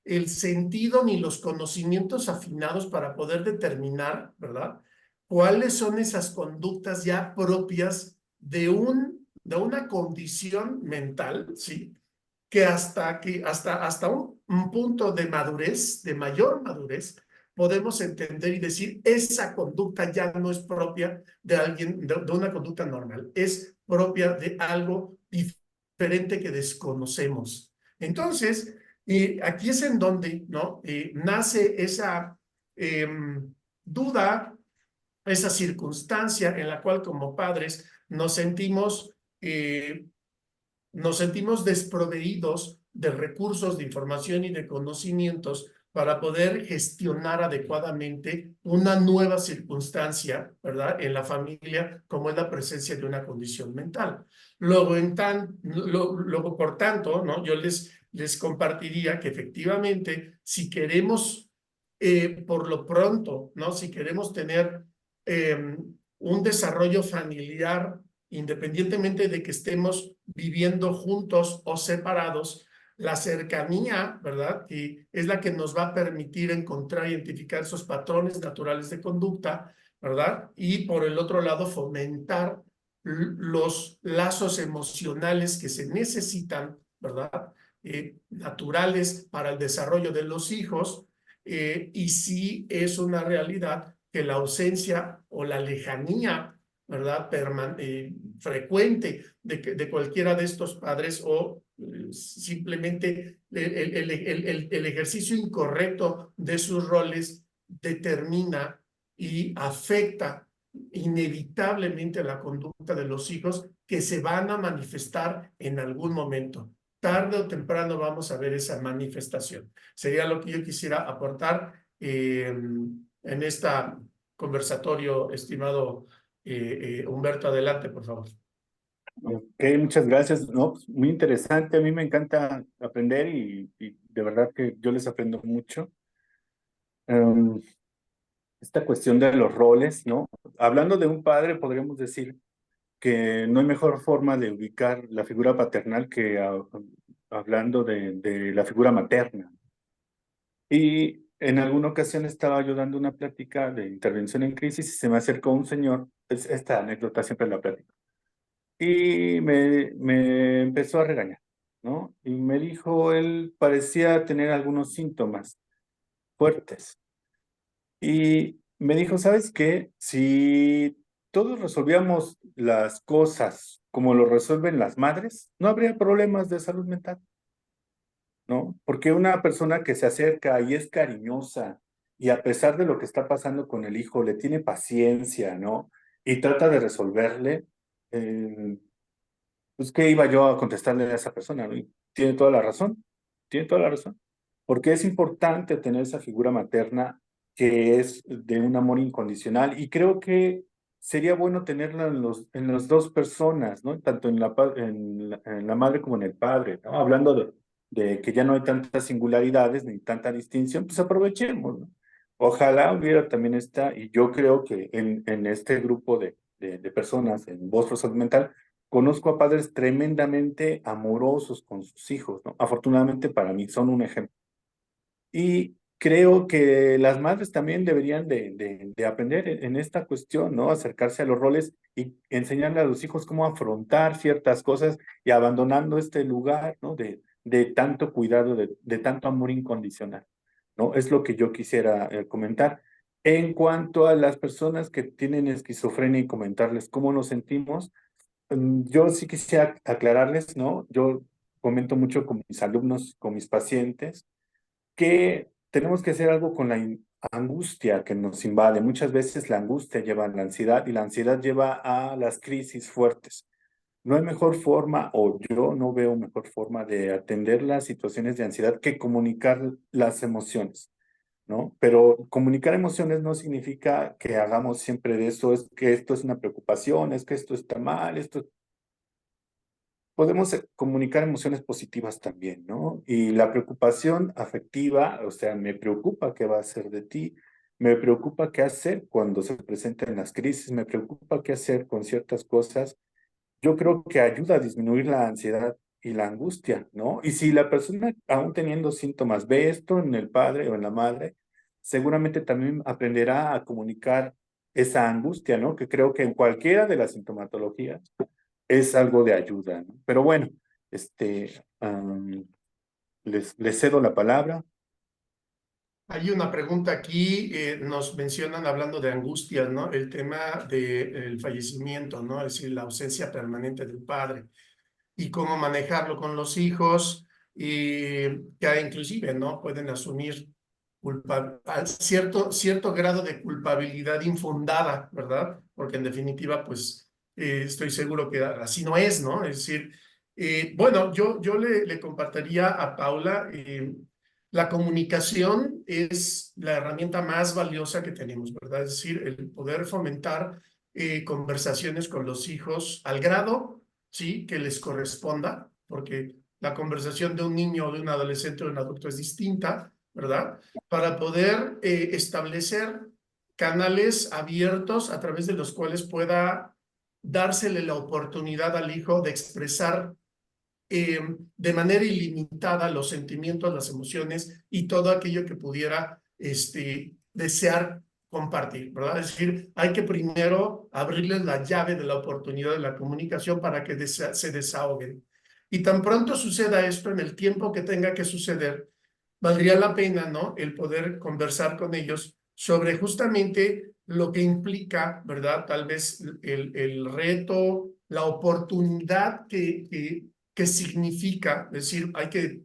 el sentido ni los conocimientos afinados para poder determinar, ¿verdad? ¿Cuáles son esas conductas ya propias de una condición mental, ¿sí? Que hasta un punto de madurez, de mayor madurez, podemos entender y decir, esa conducta ya no es propia de alguien, de una conducta normal, es propia de algo diferente que desconocemos. Entonces, aquí es en donde, ¿no? Nace esa duda, esa circunstancia en la cual como padres nos sentimos desproveídos de recursos, de información y de conocimientos para poder gestionar adecuadamente una nueva circunstancia, ¿verdad? En la familia, como es la presencia de una condición mental. Luego por tanto, ¿no? Yo les compartiría que efectivamente, si queremos, por lo pronto, ¿no? Si queremos tener un desarrollo familiar independientemente de que estemos viviendo juntos o separados, la cercanía, ¿verdad? Y es la que nos va a permitir encontrar, identificar esos patrones naturales de conducta, ¿verdad? Y por el otro lado, fomentar los lazos emocionales que se necesitan, ¿verdad? Naturales para el desarrollo de los hijos. Y sí es una realidad que la ausencia o la lejanía, ¿verdad? Frecuente de cualquiera de estos padres o simplemente el ejercicio incorrecto de sus roles determina y afecta inevitablemente la conducta de los hijos que se van a manifestar en algún momento. Tarde o temprano vamos a ver esa manifestación. Sería lo que yo quisiera aportar en este conversatorio, estimado Humberto. Adelante, por favor. Ok, muchas gracias. No, pues, muy interesante. A mí me encanta aprender y de verdad que yo les aprendo mucho. Em, Esta cuestión de los roles, ¿no? Hablando de un padre, podríamos decir que no hay mejor forma de ubicar la figura paternal que hablando de la figura materna. Y en alguna ocasión estaba yo dando una plática de intervención en crisis y se me acercó un señor, esta anécdota siempre la platico, y me empezó a regañar, ¿no? Y me dijo, él parecía tener algunos síntomas fuertes. Y me dijo, ¿sabes qué? Si todos resolvíamos las cosas como lo resuelven las madres, no habría problemas de salud mental, ¿no? Porque una persona que se acerca y es cariñosa y a pesar de lo que está pasando con el hijo, le tiene paciencia, ¿no? Y trata de resolverle, eh, pues, ¿qué iba yo a contestarle a esa persona? ¿No? Y tiene toda la razón, tiene toda la razón. Porque es importante tener esa figura materna que es de un amor incondicional y creo que sería bueno tenerla en las dos personas, ¿no? Tanto en la madre como en el padre, ¿no? Hablando de que ya no hay tantas singularidades ni tanta distinción, pues aprovechemos, ¿no? Ojalá hubiera también y yo creo que en este grupo de personas en Voz por Salud Mental, conozco a padres tremendamente amorosos con sus hijos, ¿no? Afortunadamente para mí son un ejemplo. Y creo que las madres también deberían de aprender en esta cuestión, ¿no? Acercarse a los roles y enseñarle a los hijos cómo afrontar ciertas cosas y abandonando este lugar, ¿no? De tanto cuidado, de tanto amor incondicional, ¿no? Es lo que yo quisiera comentar. En cuanto a las personas que tienen esquizofrenia y comentarles cómo nos sentimos, yo sí quisiera aclararles, ¿no? Yo comento mucho con mis alumnos, con mis pacientes, que tenemos que hacer algo con la angustia que nos invade. Muchas veces la angustia lleva a la ansiedad y la ansiedad lleva a las crisis fuertes. No hay mejor forma, o yo no veo mejor forma de atender las situaciones de ansiedad que comunicar las emociones, ¿no? Pero comunicar emociones no significa que hagamos siempre de eso, es que esto es una preocupación, es que esto está mal, esto podemos comunicar emociones positivas también, ¿no? Y la preocupación afectiva, o sea, me preocupa qué va a hacer de ti, me preocupa qué hacer cuando se presenten las crisis, me preocupa qué hacer con ciertas cosas. Yo creo que ayuda a disminuir la ansiedad y la angustia, ¿no? Y si la persona, aún teniendo síntomas, ve esto en el padre o en la madre, seguramente también aprenderá a comunicar esa angustia, ¿no? Que creo que en cualquiera de las sintomatologías es algo de ayuda, ¿no? Pero bueno, les cedo la palabra. Hay una pregunta aquí, nos mencionan hablando de angustias, ¿no? El tema del fallecimiento, ¿no? Es decir, la ausencia permanente del padre y cómo manejarlo con los hijos y que inclusive, ¿no? Pueden asumir cierto grado de culpabilidad infundada, ¿verdad? Porque en definitiva, pues estoy seguro que así no es, ¿no? Es decir, bueno, yo le compartiría a Paula, la comunicación es la herramienta más valiosa que tenemos, ¿verdad? Es decir, el poder fomentar conversaciones con los hijos al grado, ¿sí?, que les corresponda, porque la conversación de un niño, de un adolescente o de un adulto es distinta, ¿verdad? Para poder establecer canales abiertos a través de los cuales pueda dársele la oportunidad al hijo de expresar de manera ilimitada los sentimientos, las emociones y todo aquello que pudiera desear compartir, ¿verdad? Es decir, hay que primero abrirles la llave de la oportunidad de la comunicación para que se desahoguen. Y tan pronto suceda esto, en el tiempo que tenga que suceder, valdría la pena, ¿no?, el poder conversar con ellos sobre justamente lo que implica, ¿verdad?, tal vez el reto, la oportunidad que significa, es decir, hay que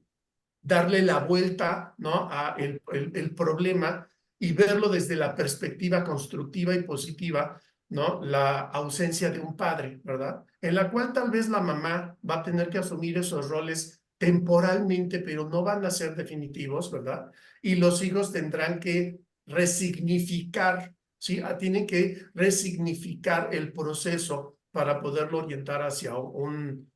darle la vuelta, ¿no?, a el problema y verlo desde la perspectiva constructiva y positiva, ¿no?, la ausencia de un padre, ¿verdad?, en la cual tal vez la mamá va a tener que asumir esos roles temporalmente, pero no van a ser definitivos, ¿verdad? Y los hijos tendrán que resignificar, ¿sí? Tienen que resignificar el proceso para poderlo orientar hacia un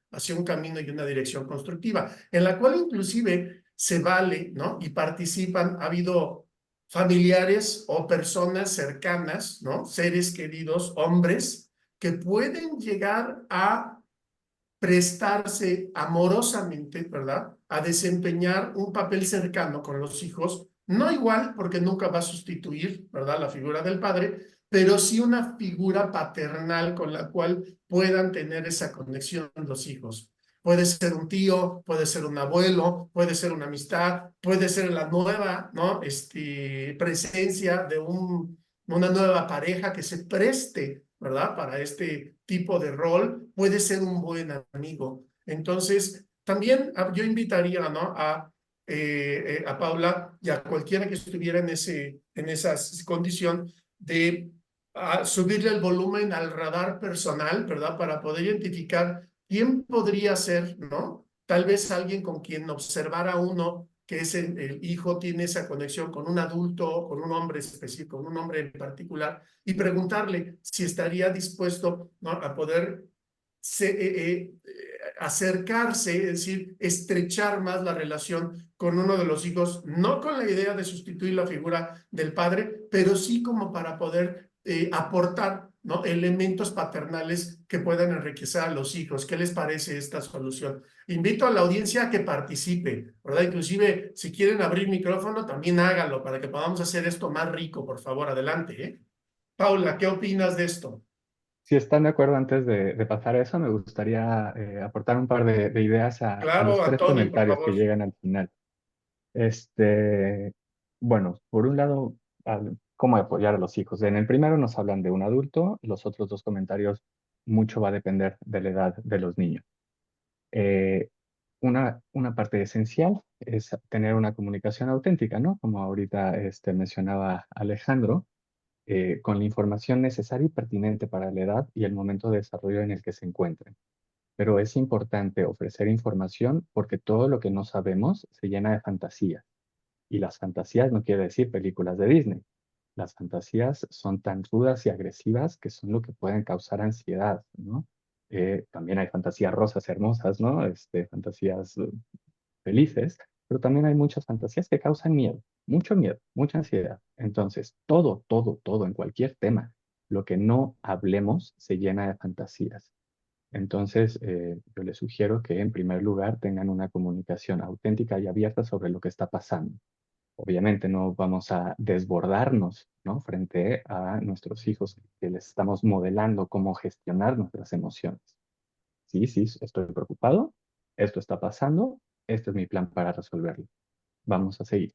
camino y una dirección constructiva, en la cual inclusive se vale, ¿no?, y participan. Ha habido familiares o personas cercanas, ¿no?, seres queridos, hombres, que pueden llegar a prestarse amorosamente, ¿verdad?, a desempeñar un papel cercano con los hijos, no igual, porque nunca va a sustituir, ¿verdad?, la figura del padre, pero sí una figura paternal con la cual puedan tener esa conexión los hijos. Puede ser un tío, puede ser un abuelo, puede ser una amistad, puede ser la nueva, ¿no?, presencia de una nueva pareja que se preste, ¿verdad?, para este tipo de rol. Puede ser un buen amigo. Entonces, también yo invitaría, ¿no?, a Paula y a cualquiera que estuviera en esa condición de subirle el volumen al radar personal, ¿verdad?, para poder identificar quién podría ser, ¿no?, tal vez alguien con quien observar a uno que es el hijo, tiene esa conexión con un adulto, con un hombre específico, con un hombre en particular, y preguntarle si estaría dispuesto, ¿no?, a poder acercarse, es decir, estrechar más la relación con uno de los hijos, no con la idea de sustituir la figura del padre, pero sí como para poder aportar, ¿no?, elementos paternales que puedan enriquecer a los hijos. ¿Qué les parece esta solución? Invito a la audiencia a que participe, ¿verdad? Inclusive, si quieren abrir micrófono, también háganlo para que podamos hacer esto más rico, por favor. Adelante, ¿eh? Paula, ¿qué opinas de esto? Si están de acuerdo, antes de pasar a eso, me gustaría aportar un par de ideas a los Claro, a tres Tony, por comentarios que favor. llegan al final. Bueno, por un lado, cómo apoyar a los hijos. En el primero nos hablan de un adulto, los otros dos comentarios, mucho va a depender de la edad de los niños. Una parte esencial es tener una comunicación auténtica, ¿no? Como ahorita mencionaba Alejandro, con la información necesaria y pertinente para la edad y el momento de desarrollo en el que se encuentren. Pero es importante ofrecer información porque todo lo que no sabemos se llena de fantasías. Y las fantasías no quiere decir películas de Disney. Las fantasías son tan rudas y agresivas que son lo que pueden causar ansiedad, ¿no? También hay fantasías rosas hermosas, ¿no? Fantasías felices, pero también hay muchas fantasías que causan miedo, mucha ansiedad. Entonces, todo en cualquier tema, lo que no hablemos se llena de fantasías. Entonces, yo les sugiero que en primer lugar tengan una comunicación auténtica y abierta sobre lo que está pasando. Obviamente no vamos a desbordarnos, ¿no? Frente a nuestros hijos, que les estamos modelando cómo gestionar nuestras emociones. Sí, sí, estoy preocupado, esto está pasando, este es mi plan para resolverlo. Vamos a seguir.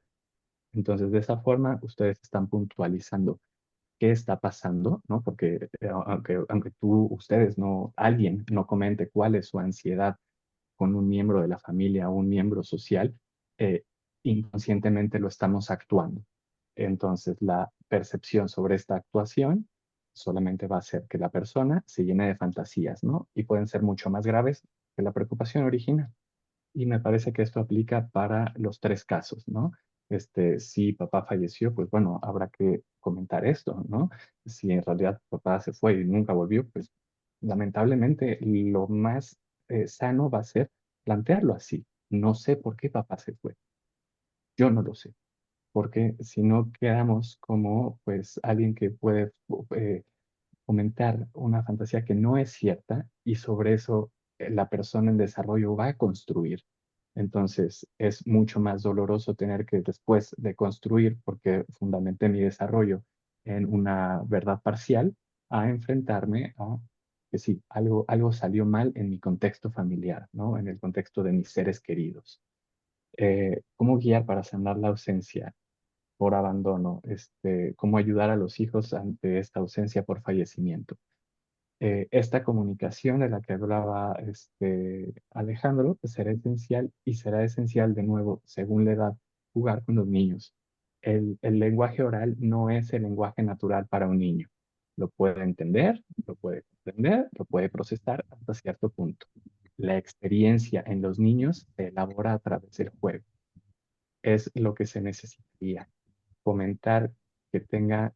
Entonces, de esa forma, ustedes están puntualizando qué está pasando, ¿no? Porque aunque ustedes no, alguien no comente cuál es su ansiedad con un miembro de la familia o un miembro social, eh, inconscientemente lo estamos actuando. Entonces, la percepción sobre esta actuación solamente va a hacer que la persona se llene de fantasías, ¿no? Y pueden ser mucho más graves que la preocupación original. Y me parece que esto aplica para los tres casos, ¿no? Si papá falleció, pues bueno, habrá que comentar esto, ¿no? Si en realidad papá se fue y nunca volvió, pues lamentablemente lo más sano va a ser plantearlo así. No sé por qué papá se fue. Yo no lo sé. Porque si no quedamos como, pues, alguien que puede eh, comentar una fantasía que no es cierta y sobre eso la persona en desarrollo va a construir. Entonces es mucho más doloroso tener que después de construir, porque fundamenté mi desarrollo en una verdad parcial, a enfrentarme a que sí, algo salió mal en mi contexto familiar, ¿no? En el contexto de mis seres queridos. ¿Cómo guiar para sanar la ausencia por abandono? ¿Cómo ayudar a los hijos ante esta ausencia por fallecimiento? Esta comunicación de la que hablaba Alejandro pues, será esencial y será esencial de nuevo, según la edad, jugar con los niños. El lenguaje oral no es el lenguaje natural para un niño. Lo puede entender, lo puede comprender, lo puede procesar hasta cierto punto. La experiencia en los niños se elabora a través del juego. Es lo que se necesitaría fomentar que tenga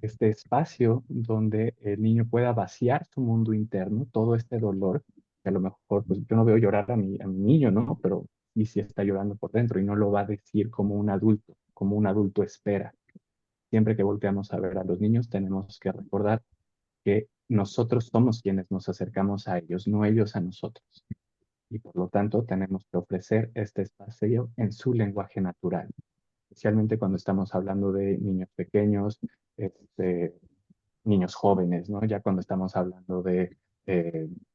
este espacio donde el niño pueda vaciar su mundo interno, todo este dolor, que a lo mejor, pues yo no veo llorar a mi niño, ¿no? Pero sí, sí está llorando por dentro y no lo va a decir como un adulto espera. Siempre que volteamos a ver a los niños, tenemos que recordar que nosotros somos quienes nos acercamos a ellos, no ellos a nosotros. Y por lo tanto, tenemos que ofrecer este espacio en su lenguaje natural, especialmente cuando estamos hablando de niños pequeños, este, niños jóvenes, ¿no? Ya cuando estamos hablando de,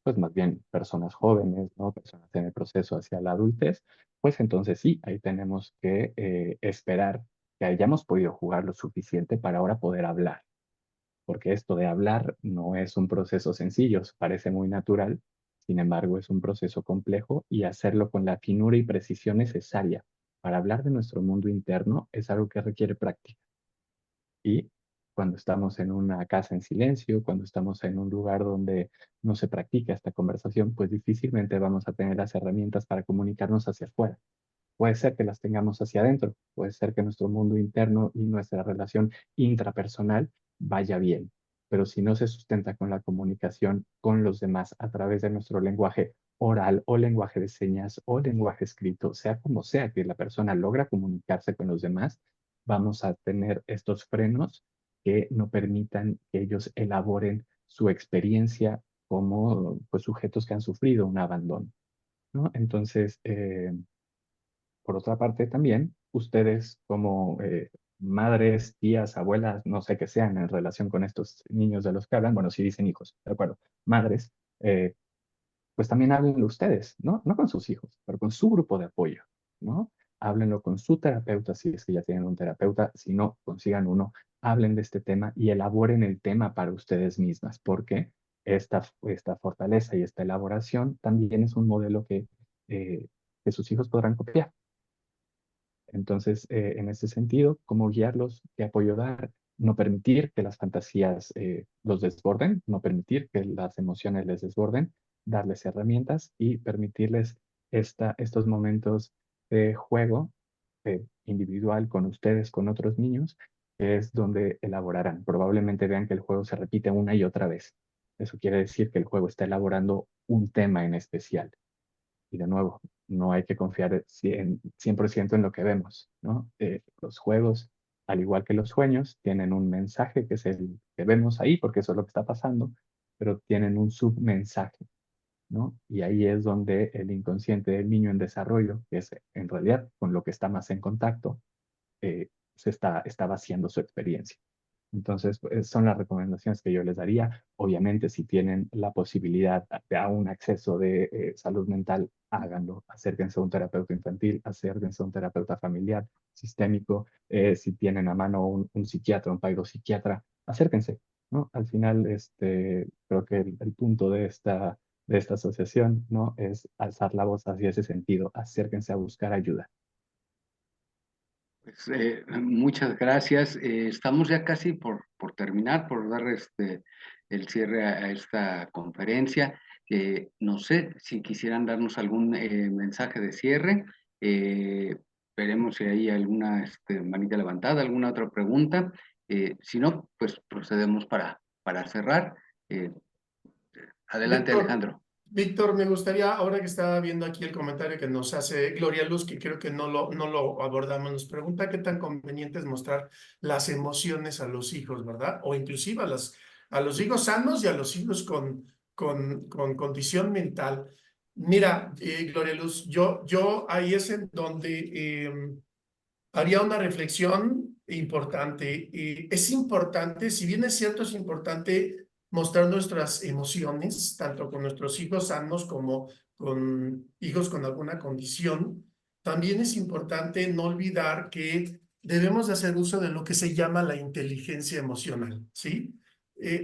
pues más bien personas jóvenes, ¿no? Personas en el proceso hacia la adultez, pues entonces sí, ahí tenemos que esperar que hayamos podido jugar lo suficiente para ahora poder hablar, porque esto de hablar no es un proceso sencillo, parece muy natural, sin embargo es un proceso complejo y hacerlo con la finura y precisión necesaria para hablar de nuestro mundo interno es algo que requiere práctica. Y cuando estamos en una casa en silencio, cuando estamos en un lugar donde no se practica esta conversación, pues difícilmente vamos a tener las herramientas para comunicarnos hacia afuera. Puede ser que las tengamos hacia adentro, puede ser que nuestro mundo interno y nuestra relación intrapersonal vaya bien, pero si no se sustenta con la comunicación con los demás a través de nuestro lenguaje oral o lenguaje de señas o lenguaje escrito, sea como sea que la persona logra comunicarse con los demás, vamos a tener estos frenos que no permitan que ellos elaboren su experiencia como pues, sujetos que han sufrido un abandono, ¿no? Entonces, por otra parte, también ustedes como madres, tías, abuelas, no sé qué sean en relación con estos niños de los que hablan, bueno, si dicen hijos, de acuerdo, madres, pues también háblenlo ustedes, ¿no? No con sus hijos, pero con su grupo de apoyo, ¿no? Háblenlo con su terapeuta si es que ya tienen un terapeuta, si no, consigan uno, hablen de este tema y elaboren el tema para ustedes mismas, porque esta fortaleza y esta elaboración también es un modelo eh, que sus hijos podrán copiar. Entonces, en ese sentido, ¿cómo guiarlos? ¿Qué apoyo dar? No permitir que las fantasías los desborden, no permitir que las emociones les desborden, darles herramientas y permitirles estos momentos de juego individual con ustedes, con otros niños, que es donde elaborarán. Probablemente vean que el juego se repite una y otra vez, Eso quiere decir que el juego está elaborando un tema en especial. Y de nuevo, no hay que confiar 100% en lo que vemos, ¿no? Los juegos, al igual que los sueños, tienen un mensaje que es el que vemos ahí, porque eso es lo que está pasando, pero tienen un submensaje, ¿no? Y ahí es donde el inconsciente del niño en desarrollo, que es en realidad con lo que está más en contacto, está vaciando su experiencia. Entonces, pues, son las recomendaciones que yo les daría. Obviamente, si tienen la posibilidad de un acceso de salud mental, háganlo. Acérquense a un terapeuta infantil, acérquense a un terapeuta familiar, sistémico. Si tienen a mano un psiquiatra, un psiquiatra, acérquense, ¿no? Al final, creo que el punto de esta asociación, ¿no? Es alzar la voz hacia ese sentido. Acérquense a buscar ayuda. Pues, muchas gracias. Estamos ya casi por terminar, por dar el cierre a esta conferencia. No sé si quisieran darnos algún mensaje de cierre. Veremos si hay alguna manita levantada, alguna otra pregunta. Si no, pues procedemos para cerrar. Eh, Adelante, Víctor, Alejandro. Víctor, me gustaría, ahora que estaba viendo aquí el comentario que nos hace Gloria Luz, que creo que no lo abordamos, nos pregunta qué tan conveniente es mostrar las emociones a los hijos, ¿verdad? O inclusive a los hijos sanos y a los hijos con condición mental. Mira, Gloria Luz, yo ahí es en donde haría una reflexión importante. Es importante, si bien es cierto, es importante mostrar nuestras emociones, tanto con nuestros hijos sanos como con hijos con alguna condición. También es importante no olvidar que debemos de hacer uso de lo que se llama la inteligencia emocional, ¿sí?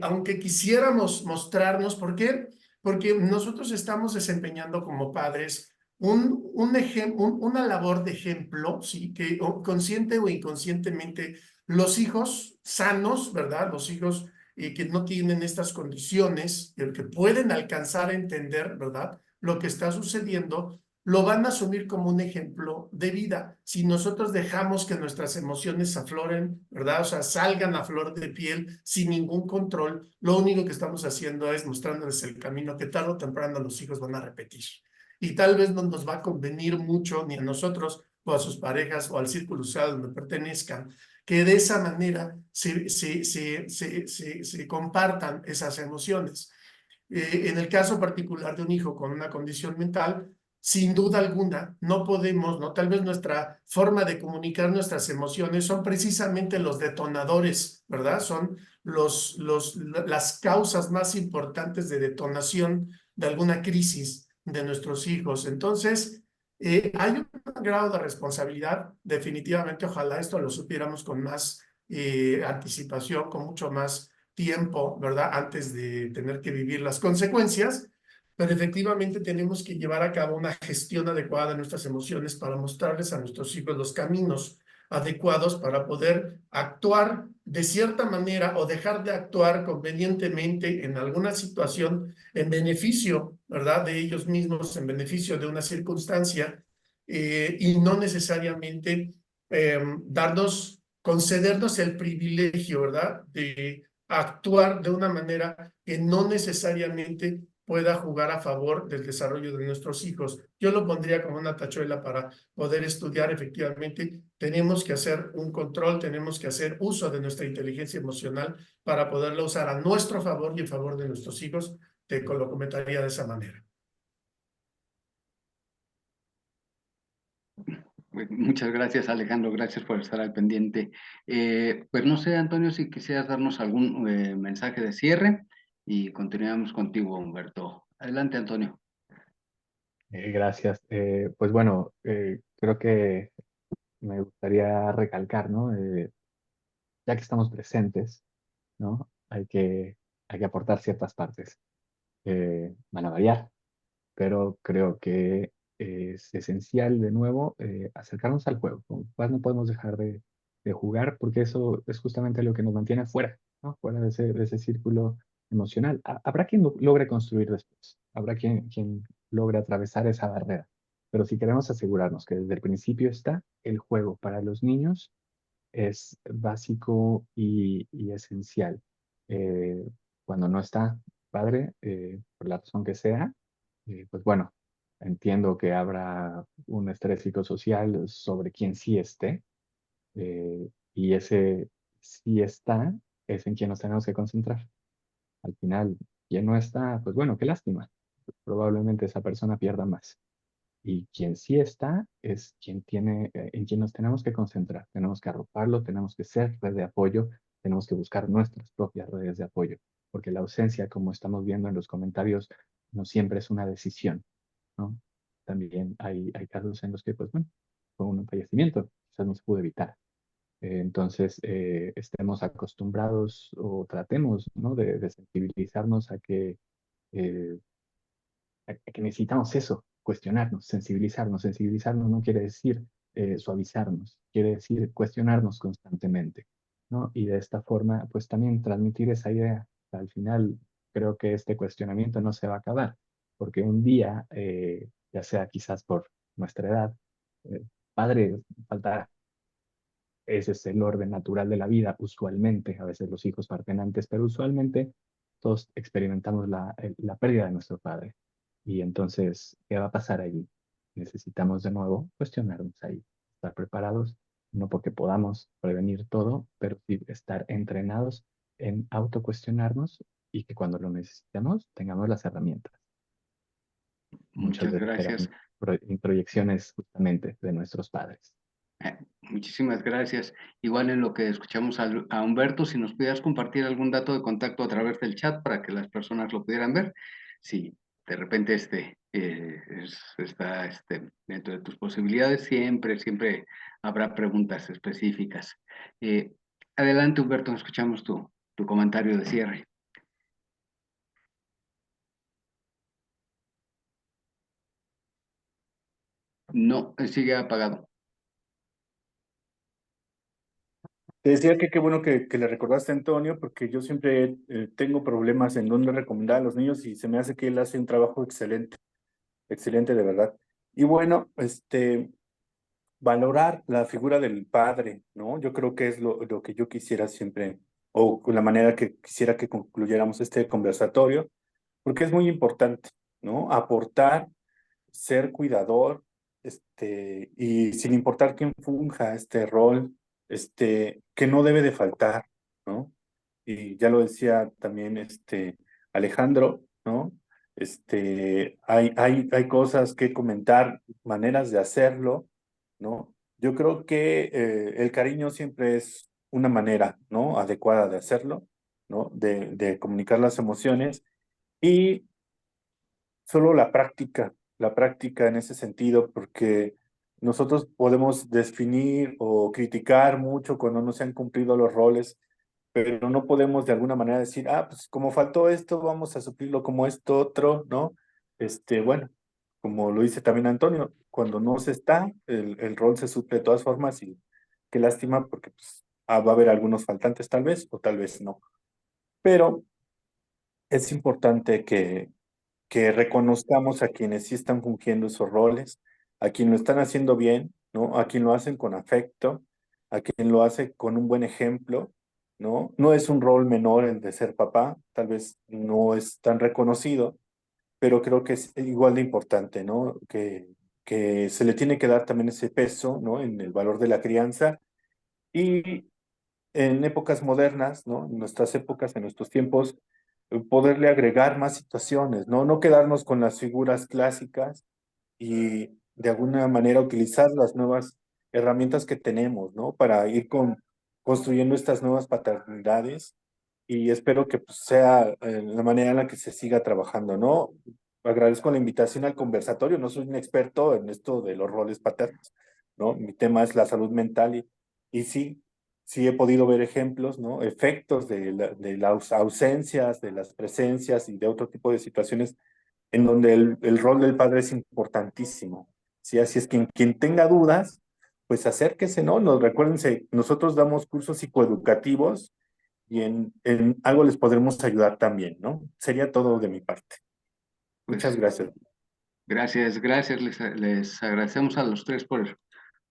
Aunque quisiéramos mostrarnos, ¿por qué? Porque nosotros estamos desempeñando como padres una labor de ejemplo, ¿sí? Que consciente o inconscientemente los hijos sanos, ¿verdad? Los hijos que no tienen estas condiciones, que pueden alcanzar a entender, ¿verdad? Lo que está sucediendo, lo van a asumir como un ejemplo de vida. Si nosotros dejamos que nuestras emociones afloren, ¿verdad? O sea, salgan a flor de piel sin ningún control, lo único que estamos haciendo es mostrándoles el camino que tarde o temprano los hijos van a repetir. Y tal vez no nos va a convenir mucho ni a nosotros o a sus parejas o al círculo social donde pertenezcan, que de esa manera se compartan esas emociones. En el caso particular de un hijo con una condición mental, sin duda alguna, no podemos, ¿no? Tal vez nuestra forma de comunicar nuestras emociones son precisamente los detonadores, ¿verdad? Son las causas más importantes de detonación de alguna crisis de nuestros hijos. Entonces, hay un grado de responsabilidad, definitivamente, ojalá esto lo supiéramos con más anticipación, con mucho más tiempo, ¿verdad? Antes de tener que vivir las consecuencias, pero efectivamente tenemos que llevar a cabo una gestión adecuada de nuestras emociones para mostrarles a nuestros hijos los caminos adecuados para poder actuar de cierta manera o dejar de actuar convenientemente en alguna situación en beneficio, ¿verdad? De ellos mismos, en beneficio de una circunstancia y no necesariamente concedernos el privilegio, ¿verdad? De actuar de una manera que no necesariamente pueda jugar a favor del desarrollo de nuestros hijos. Yo lo pondría como una tachuela para poder estudiar efectivamente. Tenemos que hacer un control, tenemos que hacer uso de nuestra inteligencia emocional para poderla usar a nuestro favor y en favor de nuestros hijos. Te lo comentaría de esa manera. Pues, muchas gracias, Alejandro, gracias por estar al pendiente. Pues no sé, Antonio, si quisieras darnos algún mensaje de cierre y continuamos contigo, Humberto. Adelante, Antonio. Gracias. Pues bueno, creo que me gustaría recalcar, ¿no? Ya que estamos presentes, ¿no? Hay que aportar ciertas partes. Van a variar, pero creo que es esencial de nuevo acercarnos al juego. Como papás no podemos dejar de jugar porque eso es justamente lo que nos mantiene fuera, ¿no? Fuera de ese círculo emocional. Habrá quien lo logre construir después, habrá quien logre atravesar esa barrera, pero si queremos asegurarnos que desde el principio está el juego para los niños, es básico y esencial. Cuando no está, padre, por la razón que sea, pues bueno, entiendo que habrá un estrés psicosocial sobre quien sí esté, y ese sí está es en quien nos tenemos que concentrar. Al final, quien no está, pues bueno, qué lástima. Probablemente esa persona pierda más. Y quien sí está es quien tiene, en quien nos tenemos que concentrar. Tenemos que arroparlo, tenemos que ser red de apoyo, tenemos que buscar nuestras propias redes de apoyo, porque la ausencia, como estamos viendo en los comentarios, no siempre es una decisión, ¿no? También hay casos en los que, pues bueno, fue un fallecimiento, quizás no se pudo evitar. Entonces, estemos acostumbrados o tratemos, ¿no? de sensibilizarnos eh, a que necesitamos eso, cuestionarnos, sensibilizarnos. Sensibilizarnos no quiere decir suavizarnos, quiere decir cuestionarnos constantemente, ¿no? Y de esta forma, pues también transmitir esa idea. Al final, creo que este cuestionamiento no se va a acabar, porque un día, ya sea quizás por nuestra edad, padre faltará. Ese es el orden natural de la vida, usualmente. A veces los hijos parten antes, pero usualmente todos experimentamos la pérdida de nuestro padre. Y entonces, ¿qué va a pasar allí? Necesitamos de nuevo cuestionarnos ahí, estar preparados, no porque podamos prevenir todo, pero sí estar entrenados en autocuestionarnos y que cuando lo necesitemos tengamos las herramientas. Muchas Muchas veces gracias. serán proyecciones justamente de nuestros padres. Muchísimas gracias. Igual en lo que escuchamos a Humberto, si nos pudieras compartir algún dato de contacto a través del chat para que las personas lo pudieran ver. Si de repente está dentro de tus posibilidades, siempre habrá preguntas específicas. Eh, Adelante, Humberto, escuchamos tu comentario de cierre. No, sigue apagado. Te decía que qué bueno que le recordaste a Antonio, porque yo siempre tengo problemas en dónde recomendar a los niños y se me hace que él hace un trabajo excelente, excelente de verdad. Y bueno, valorar la figura del padre, ¿no? Yo creo que es lo que yo quisiera siempre, o con la manera que quisiera que concluyéramos este conversatorio, porque es muy importante, ¿no? Aportar, ser cuidador, y sin importar quién funja este rol, que no debe de faltar, ¿no? Y ya lo decía también Alejandro, ¿no? Hay cosas que comentar, maneras de hacerlo, ¿no? Yo creo que el cariño siempre es una manera, ¿no? Adecuada de hacerlo, ¿no? De comunicar las emociones y solo la práctica en ese sentido, porque nosotros podemos definir o criticar mucho cuando no se han cumplido los roles, pero no podemos de alguna manera decir, ah, pues como faltó esto, vamos a suplirlo como esto otro, ¿no? Bueno, como lo dice también Antonio, cuando no se está, el rol se suple de todas formas y qué lástima porque pues, va a haber algunos faltantes tal vez o tal vez no. Pero es importante que reconozcamos a quienes sí están fungiendo esos roles, a quien lo están haciendo bien, ¿no? A quien lo hacen con afecto, a quien lo hace con un buen ejemplo, ¿no? No es un rol menor el de ser papá, tal vez no es tan reconocido, pero creo que es igual de importante, ¿no? Que se le tiene que dar también ese peso, ¿no? En el valor de la crianza y en épocas modernas, ¿no? En nuestras épocas, en nuestros tiempos, poderle agregar más situaciones, ¿no? No quedarnos con las figuras clásicas y de alguna manera utilizar las nuevas herramientas que tenemos, ¿no? Para ir construyendo estas nuevas paternidades y espero que pues, sea la manera en la que se siga trabajando, ¿no? Agradezco la invitación al conversatorio, no soy un experto en esto de los roles paternos, ¿no? Mi tema es la salud mental y sí, sí he podido ver ejemplos, ¿no? Efectos de las ausencias, de las presencias y de otro tipo de situaciones en donde el rol del padre es importantísimo. ¿Sí? Así es que quien tenga dudas, pues acérquese, ¿no? Recuérdense, nosotros damos cursos psicoeducativos y en algo les podremos ayudar también, ¿no? Sería todo de mi parte. Muchas Pues gracias. gracias. Les agradecemos a los tres por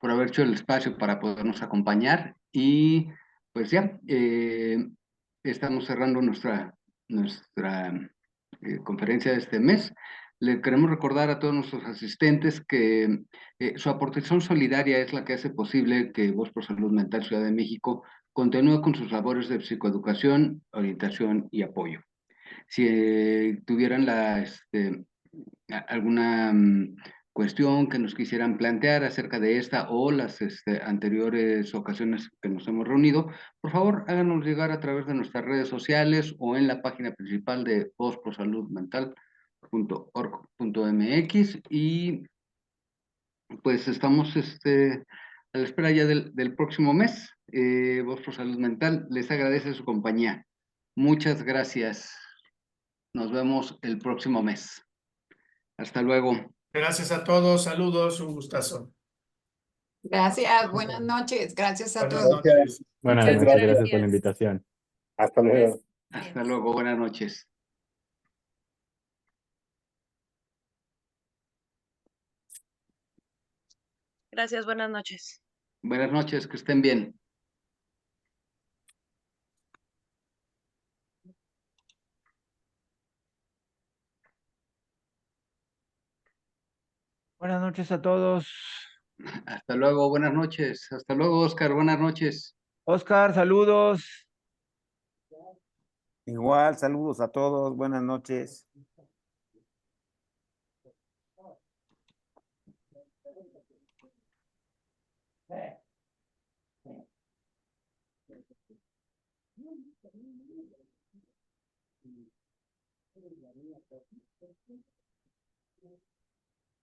haber hecho el espacio para podernos acompañar y pues ya, estamos cerrando nuestra conferencia de este mes. Le queremos recordar a todos nuestros asistentes que su aportación solidaria es la que hace posible que Voz por Salud Mental Ciudad de México continúe con sus labores de psicoeducación, orientación y apoyo. Si tuvieran alguna cuestión que nos quisieran plantear acerca de esta o las anteriores ocasiones que nos hemos reunido, por favor háganos llegar a través de nuestras redes sociales o en la página principal de vozporsaludmental.org.mx y pues estamos a la espera ya del próximo mes. Voz por Salud Mental les agradece su compañía. Muchas gracias. Nos vemos el próximo mes. Hasta luego. Gracias a todos, saludos, un gustazo. Gracias, buenas noches. Gracias a Buenas todos. noches. Buenas Muchas noches, gracias. gracias por la invitación. Hasta luego. Hasta luego. Buenas noches. Gracias, buenas noches. Buenas noches, que estén bien. Buenas noches a todos. Hasta luego, buenas noches. Hasta luego, Oscar, buenas noches. Oscar, saludos. Igual, saludos a todos, buenas noches.